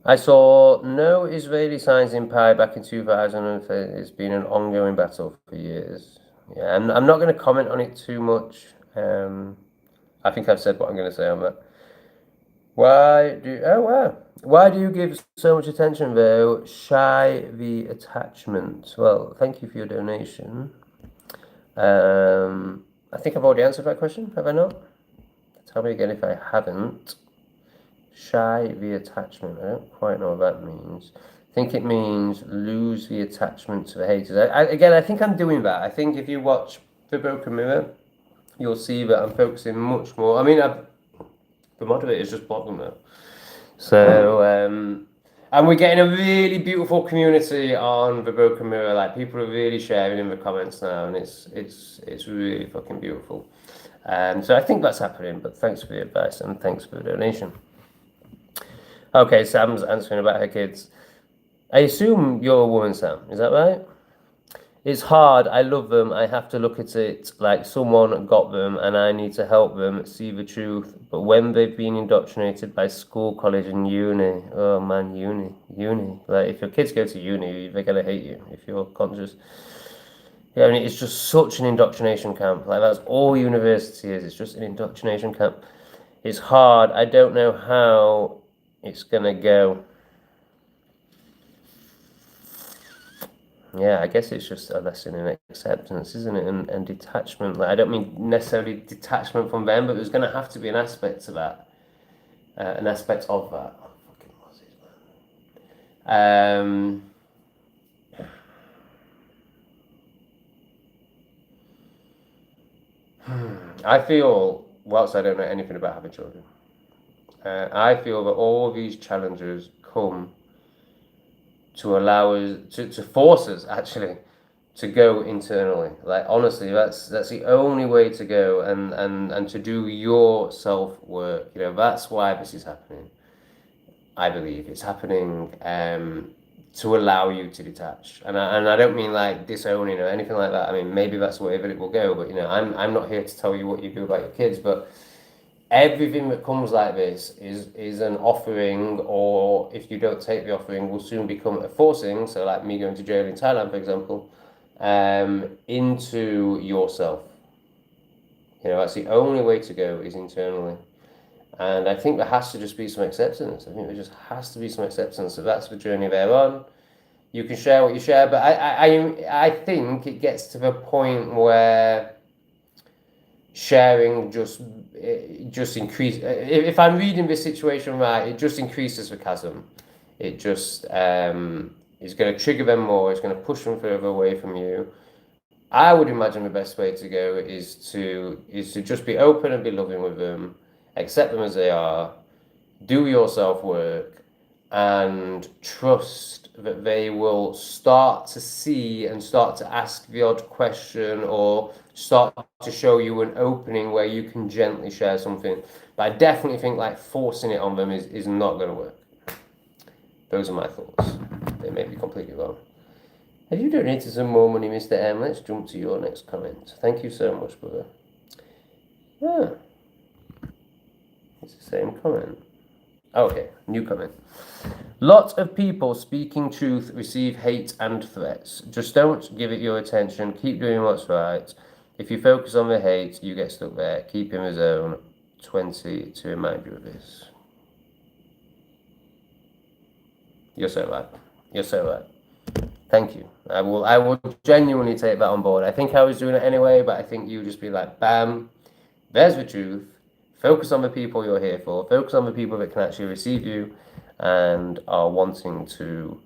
I saw no Israeli signs in Pi back in 2000. It's been an ongoing battle for years. Yeah, I'm not going to comment on it too much. I think I've said what I'm going to say on that. Why do you give so much attention though? Shy the attachment. Well, thank you for your donation. I think I've already answered that question, have I not? Tell me again if I haven't. Shy the attachment. I don't quite know what that means. I think it means lose the attachment to the haters. I think I'm doing that. I think if you watch The Broken Mirror, you'll see that I'm focusing much more. I mean, the moderator's just blocked them now. So, and we're getting a really beautiful community on The Broken Mirror. Like, people are really sharing in the comments now, and it's really fucking beautiful. So I think that's happening, but thanks for the advice and thanks for the donation. Okay, Sam's answering about her kids. I assume you're a woman, Sam. Is that right? It's hard. I love them. I have to look at it like someone got them and I need to help them see the truth. But when they've been indoctrinated by school, college, and uni, oh man, uni. Like, if your kids go to uni, they're gonna hate you if you're conscious. Yeah, I mean, it's just such an indoctrination camp. Like, that's all university is. It's just an indoctrination camp. It's hard. I don't know how it's gonna go. Yeah, I guess it's just a lesson in acceptance, isn't it? And detachment. Like, I don't mean necessarily detachment from them, but there's going to have to be an aspect to that, an aspect of that. Oh, fucking Mozzies, man. I feel, whilst I don't know anything about having children, I feel that all these challenges come to allow us to force us actually to go internally. Like, honestly, that's the only way to go, and to do your self work. You know, that's why this is happening. I believe it's happening to allow you to detach, and I don't mean like disowning or anything like that. I mean, maybe that's the way that it will go, but you know, I'm not here to tell you what you do about your kids, but everything that comes like this is an offering, or if you don't take the offering, will soon become a forcing. So, like me going to jail in Thailand, for example, into yourself. You know, that's the only way to go is internally. And I think there has to just be some acceptance. I think there just has to be some acceptance. So that's the journey they're on. You can share what you share, but I think it gets to the point where sharing just increase. If I'm reading this situation right, it just increases the chasm. It just is going to trigger them more. It's going to push them further away from you. I would imagine the best way to go is to just be open and be loving with them, accept them as they are, do your self work, and trust that they will start to see and start to ask the odd question, or start to show you an opening where you can gently share something. But I definitely think like forcing it on them is not going to work. Those are my thoughts. They may be completely wrong. Have you donated some more money, Mr. M? Let's jump to your next comment. Thank you so much, brother. Ah, it's the same comment. Okay, new comment. Lots of people speaking truth receive hate and threats. Just don't give it your attention. Keep doing what's right. If you focus on the hate, you get stuck there. Keep him his own. 20 to remind you of this. You're so right. You're so right. Thank you. I will genuinely take that on board. I think I was doing it anyway, but I think you just be like, bam, there's the truth. Focus on the people you're here for. Focus on the people that can actually receive you and are wanting to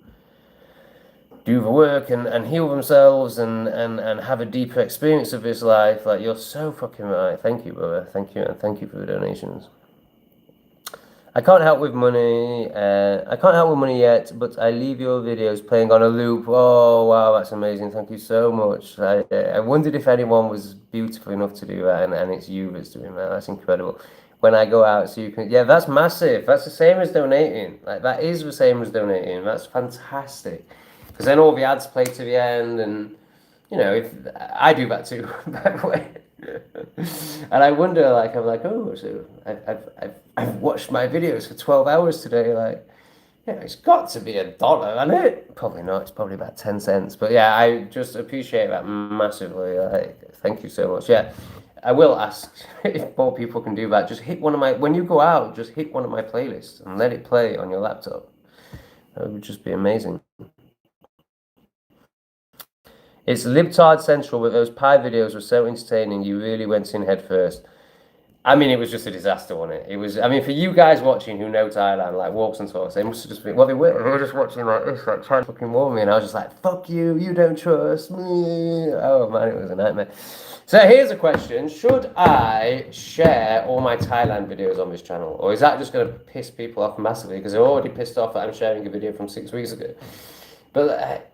do the work and heal themselves and have a deeper experience of this life. Like, you're so fucking right. Thank you, brother. Thank you, and thank you for the donations. I can't help with money. I can't help with money yet, but I leave your videos playing on a loop. Oh, wow, that's amazing. Thank you so much. I wondered if anyone was beautiful enough to do that, and it's you that's doing that. That's incredible. When I go out, so you can, yeah, that's massive. That's the same as donating. Like, that is the same as donating. That's fantastic. Because then all the ads play to the end, and, you know, if I do that too, by the way. And I wonder, like, I'm like, oh, so I've watched my videos for 12 hours today. Like, yeah, it's got to be $1, hasn't it? Probably not. It's probably about 10 cents. But yeah, I just appreciate that massively. Like, thank you so much. Yeah, I will ask if more people can do that. Just hit one of my, when you go out, just hit one of my playlists and let it play on your laptop. That would just be amazing. It's libtard central, but those pie videos were so entertaining. You really went in head first. I mean, it was just a disaster, wasn't it? It was, I mean, for you guys watching who know Thailand, like walks and talks, they must have just been, well, they were just watching like this, like trying to fucking warn me, and I was just like, fuck you, you don't trust me. Oh man, it was a nightmare. So here's a question. Should I share all my Thailand videos on this channel? Or is that just going to piss people off massively? Because they're already pissed off that I'm sharing a video from 6 weeks ago. But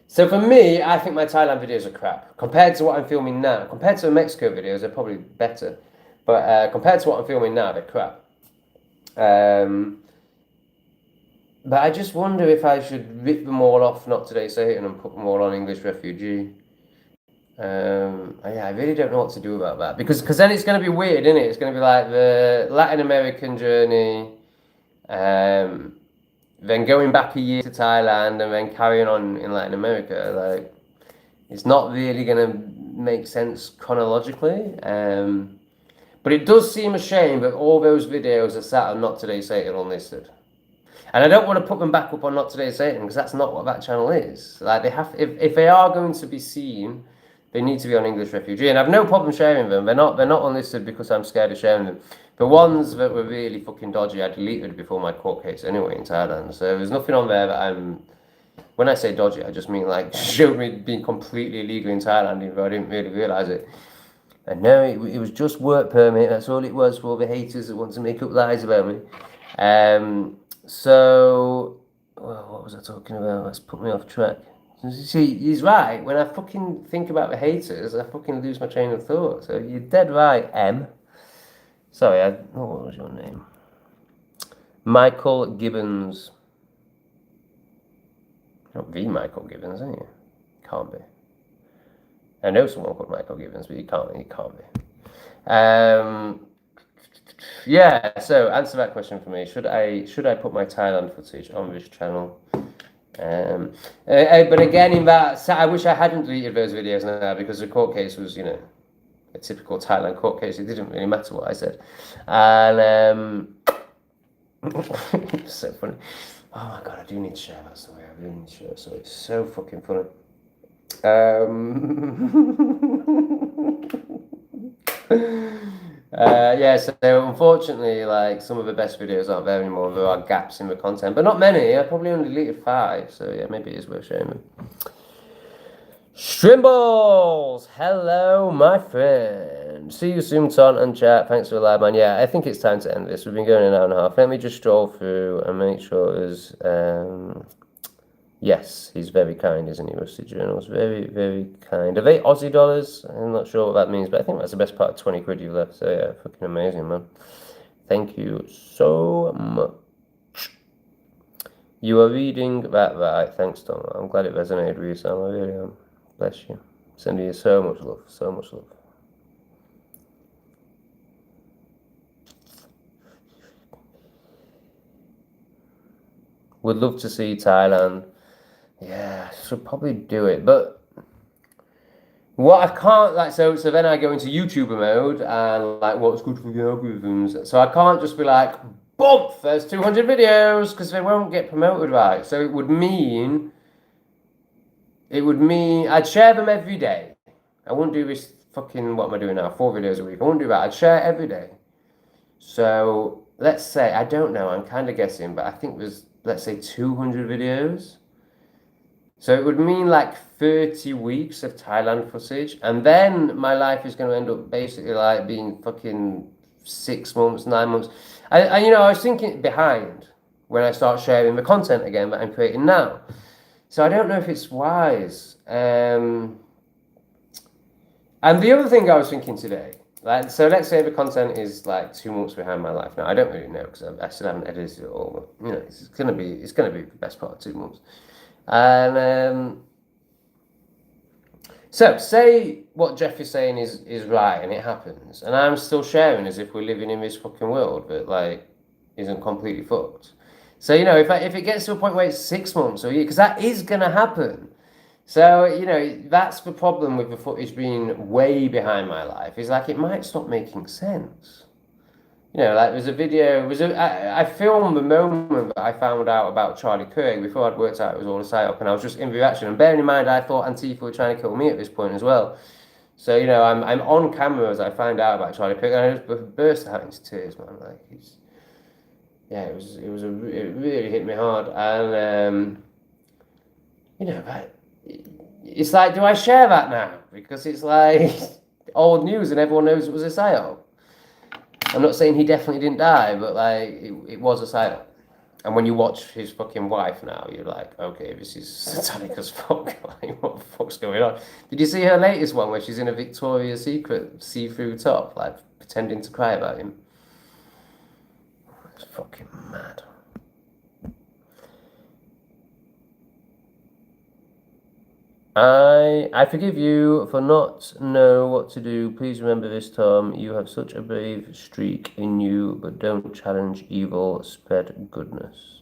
so for me, I think my Thailand videos are crap. Compared to what I'm filming now, compared to the Mexico videos, they're probably better. But compared to what I'm filming now, they're crap. But I just wonder if I should rip them all off, not today Satan, and put them all on English refugee. Yeah, I really don't know what to do about that because then it's going to be weird, isn't it? It's going to be like the Latin American journey, then going back a year to Thailand, and then carrying on in Latin America. Like, it's not really going to make sense chronologically. But it does seem a shame that all those videos are sat on Not Today Satan unlisted. And I don't want to put them back up on Not Today Satan because that's not what that channel is. Like they have, if they are going to be seen, they need to be on English Refugee. And I've no problem sharing them. They're not unlisted because I'm scared of sharing them. The ones that were really fucking dodgy, I deleted before my court case anyway in Thailand. So there's nothing on there that I'm. When I say dodgy, I just mean like showed me being completely illegal in Thailand, even though I didn't really realise it. And no, it was just work permit. That's all it was for all the haters that want to make up lies about me. So, well, what was I talking about? Let's put me off track. See, he's right. When I fucking think about the haters, I fucking lose my train of thought. So you're dead right, M. Sorry, what was your name? Michael Gibbons. Not the Michael Gibbons, are you? Can't be. I know someone called Michael Gibbons, but he can't be. Yeah, so answer that question for me. Should I put my Thailand footage on this channel? But again, in that, I wish I hadn't deleted those videos now because the court case was, a typical Thailand court case. It didn't really matter what I said, and it's so funny. Oh my god, I do need to share that story. I really need to share that story. It's so fucking funny. Yeah, so unfortunately, like some of the best videos aren't there anymore. There are gaps in the content, but not many. I probably only deleted 5, so yeah, maybe it is worth sharing them. Strimbles! Hello, my friend. See you soon, Ton and chat. Thanks for the live, man. Yeah, I think it's time to end this. We've been going an hour and a half. Let me just stroll through and make sure there's. Yes, he's very kind, isn't he, Rusty Journals? Very, very kind. Are they Aussie dollars? I'm not sure what that means, but I think that's the best part of 20 quid you've left. So yeah, fucking amazing, man. Thank you so much. You are reading that right. Thanks, Tom. I'm glad it resonated with you, Sam. I really am. Bless you. Sending you so much love. So much love. Would love to see Thailand. Yeah, should probably do it, but what I can't like so then I go into YouTuber mode and like what's good for the algorithms. So I can't just be like, bump, there's 200 videos because they won't get promoted right. So it would mean I'd share them every day. I wouldn't do this fucking what am I doing now? 4 videos a week. I wouldn't do that. I'd share every day. So let's say I don't know. I'm kind of guessing, but I think there's let's say 200 videos. So it would mean like 30 weeks of Thailand footage, and then my life is going to end up basically like being fucking 6 months, 9 months. I was thinking behind when I start sharing the content again that I'm creating now. So I don't know if it's wise. And the other thing I was thinking today, like, so let's say the content is like 2 months behind my life now. I don't really know because I still haven't edited it all. But, it's gonna be the best part of 2 months. And so say what Jeff is saying is right and it happens, and I'm still sharing as if we're living in this fucking world that like isn't completely fucked. So if it gets to a point where it's 6 months or a year, because that is gonna happen. So that's the problem with the footage being way behind my life. Is like it might stop making sense. Like there's a video, I filmed the moment that I found out about Charlie Kirk before I'd worked out it was all a psyop, and I was just in reaction. And bearing in mind, I thought Antifa were trying to kill me at this point as well. So, I'm on camera as I find out about Charlie Kirk, and I just burst out into tears, man. Like, it really hit me hard. And, it's like, do I share that now? Because it's like old news and everyone knows it was a psyop. I'm not saying he definitely didn't die, but like it was a psyop. And when you watch his fucking wife now, you're like, okay, this is satanic as fuck. Like, what the fuck's going on? Did you see her latest one where she's in a Victoria's Secret see-through top, like pretending to cry about him? It's fucking mad. I forgive you for not know what to do. Please remember this, Tom. You have such a brave streak in you, but don't challenge evil. Spread goodness.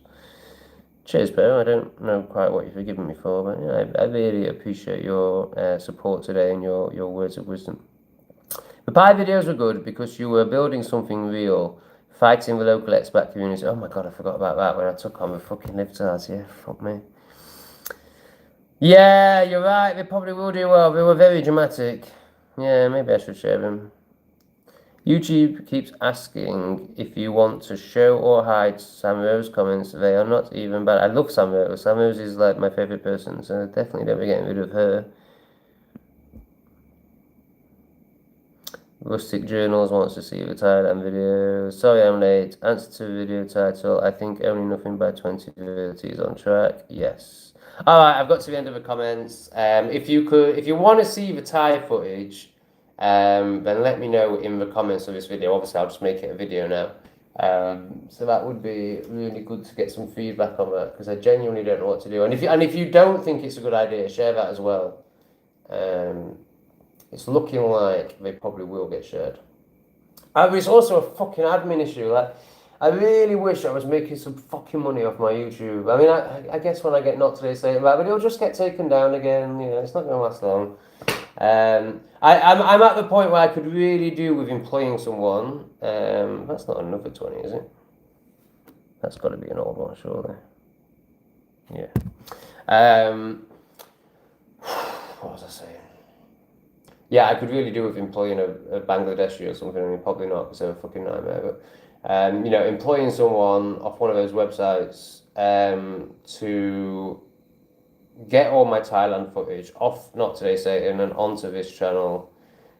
Cheers, bro. I don't know quite what you've forgiven me for, but I really appreciate your support today and your words of wisdom. The pie videos were good because you were building something real, fighting the local expat community. Oh my god, I forgot about that when I took on the fucking libtards. Yeah, fuck me. Yeah, you're right. They probably will do well. They were very dramatic. Yeah, maybe I should share them. YouTube keeps asking if you want to show or hide Sam Rose comments. They are not even bad. I love Sam Rose. Sam Rose is like my favorite person, so definitely don't be getting rid of her. Rustic Journals wants to see the Thailand video. Sorry I'm late. Answer to the video title. I think only nothing by 2030 is on track. Yes. Alright, I've got to the end of the comments. If you want to see the Thai footage, then let me know in the comments of this video. Obviously, I'll just make it a video now. So that would be really good to get some feedback on that, because I genuinely don't know what to do. And if you don't think it's a good idea, share that as well. It's looking like they probably will get shared. It's also a fucking admin issue. Like, I really wish I was making some fucking money off my YouTube. I mean, I guess when I get not today saying that, but it'll just get taken down again. You know, it's not going to last long. I'm at the point where I could really do with employing someone. That's not another 20, is it? That's got to be an old one, surely. Yeah. What was I saying? Yeah, I could really do with employing a Bangladeshi or something. I mean, probably not because they're a fucking nightmare. But you know, employing someone off one of those websites to get all my Thailand footage off Not Today Satan and onto this channel.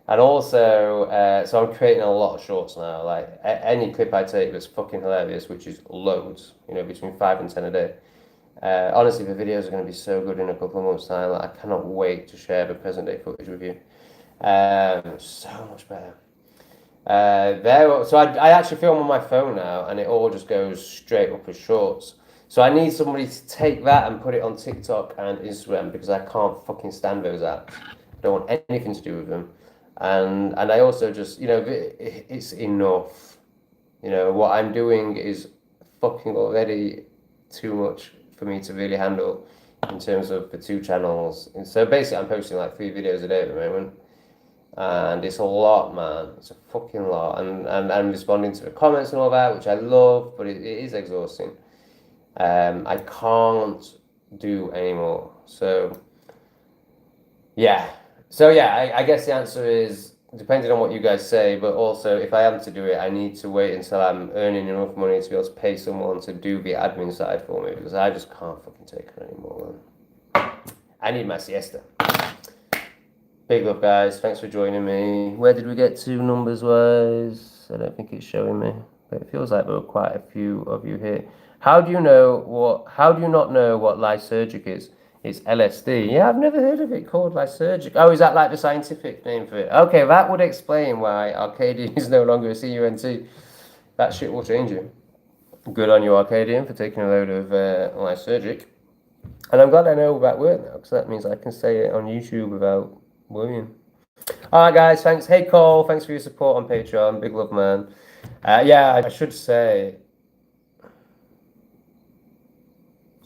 And also, so I'm creating a lot of shorts now. Like any clip I take that's fucking hilarious, which is loads, you know, between 5 and 10 a day. Honestly, the videos are going to be so good in a couple of months' time. Like, I cannot wait to share the present day footage with you. So much better. So I actually film on my phone now, and it all just goes straight up as shorts. So I need somebody to take that and put it on TikTok and Instagram, because I can't fucking stand those apps. I don't want anything to do with them. And I also just, you know, it's enough. You know, what I'm doing is fucking already too much for me to really handle in terms of the 2 channels. And so basically I'm posting like 3 videos a day at the moment. And it's a lot, man. It's a fucking lot. And I'm responding to the comments and all that, which I love, but it is exhausting. I can't do anymore. So yeah. I guess the answer is depending on what you guys say, but also if I am to do it, I need to wait until I'm earning enough money to be able to pay someone to do the admin side for me, because I just can't fucking take it anymore, man. I need my siesta. Big love, guys. Thanks for joining me. Where did we get to numbers-wise? I don't think it's showing me, but it feels like there were quite a few of you here. How do you not know what lysergic is? It's LSD. Yeah, I've never heard of it called lysergic. Oh, is that like the scientific name for it? Okay, that would explain why Arcadian is no longer a CUNT. That shit will change you. Good on you, Arcadian, for taking a load of lysergic. And I'm glad I know that word now, because that means I can say it on YouTube without worrying. Alright, guys, thanks. Hey, Cole, thanks for your support on Patreon. Big love, man. Yeah, I should say...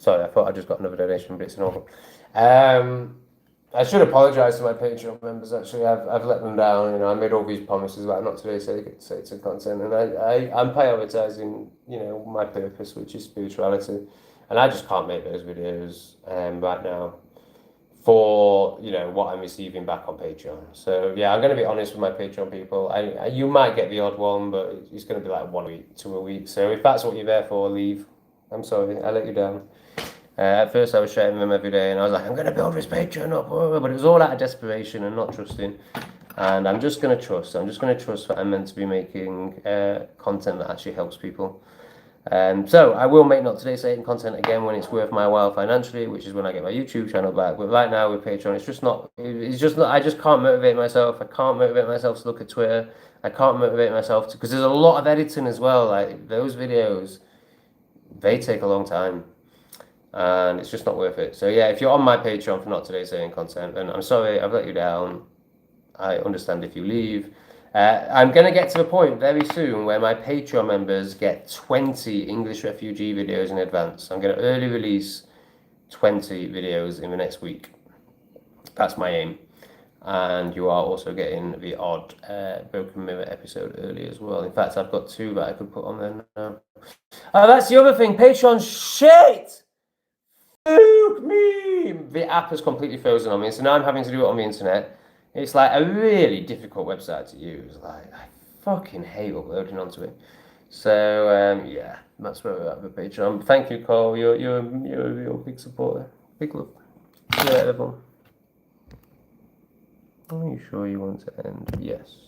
Sorry, I thought I just got another donation, but it's an awful. I should apologise to my Patreon members. Actually, I've let them down. You know, I made all these promises about Not Today Satan content, and I'm prioritising, you know, my purpose, which is spirituality, and I just can't make those videos right now for, you know, what I'm receiving back on Patreon. So yeah, I'm going to be honest with my Patreon people. You might get the odd one, but it's going to be like 1 week to a week. So if that's what you're there for, leave. I'm sorry, I let you down. At first I was sharing them every day and I was like, I'm going to build this Patreon up, but it was all out of desperation and not trusting. And I'm just going to trust. I'm just going to trust that I'm meant to be making content that actually helps people. So I will make Not Today Satan content again when it's worth my while financially, which is when I get my YouTube channel back. But right now with Patreon, it's just not, I just can't motivate myself. I can't motivate myself to look at Twitter. I can't motivate myself to, because there's a lot of editing as well. Like those videos, they take a long time. and it's just not worth it. So yeah, if you're on my Patreon for Not Today Saying content, then I'm sorry, I've let you down. I understand if you leave. I'm going to get to the point very soon where my Patreon members get 20 English refugee videos in advance. I'm going to early release 20 videos in the next week. That's my aim. And you are also getting the odd Broken Mirror episode early as well. In fact, I've got 2 that I could put on there now. Oh, that's the other thing. Patreon shit! Fuck me! The app has completely frozen on me, so now I'm having to do it on the internet. It's like a really difficult website to use. Like, I fucking hate uploading onto it. So yeah, that's where we're at with Patreon. Thank you, Cole. You're a real big supporter. Big love. See you later, everyone. Are you sure you want to end? Yes.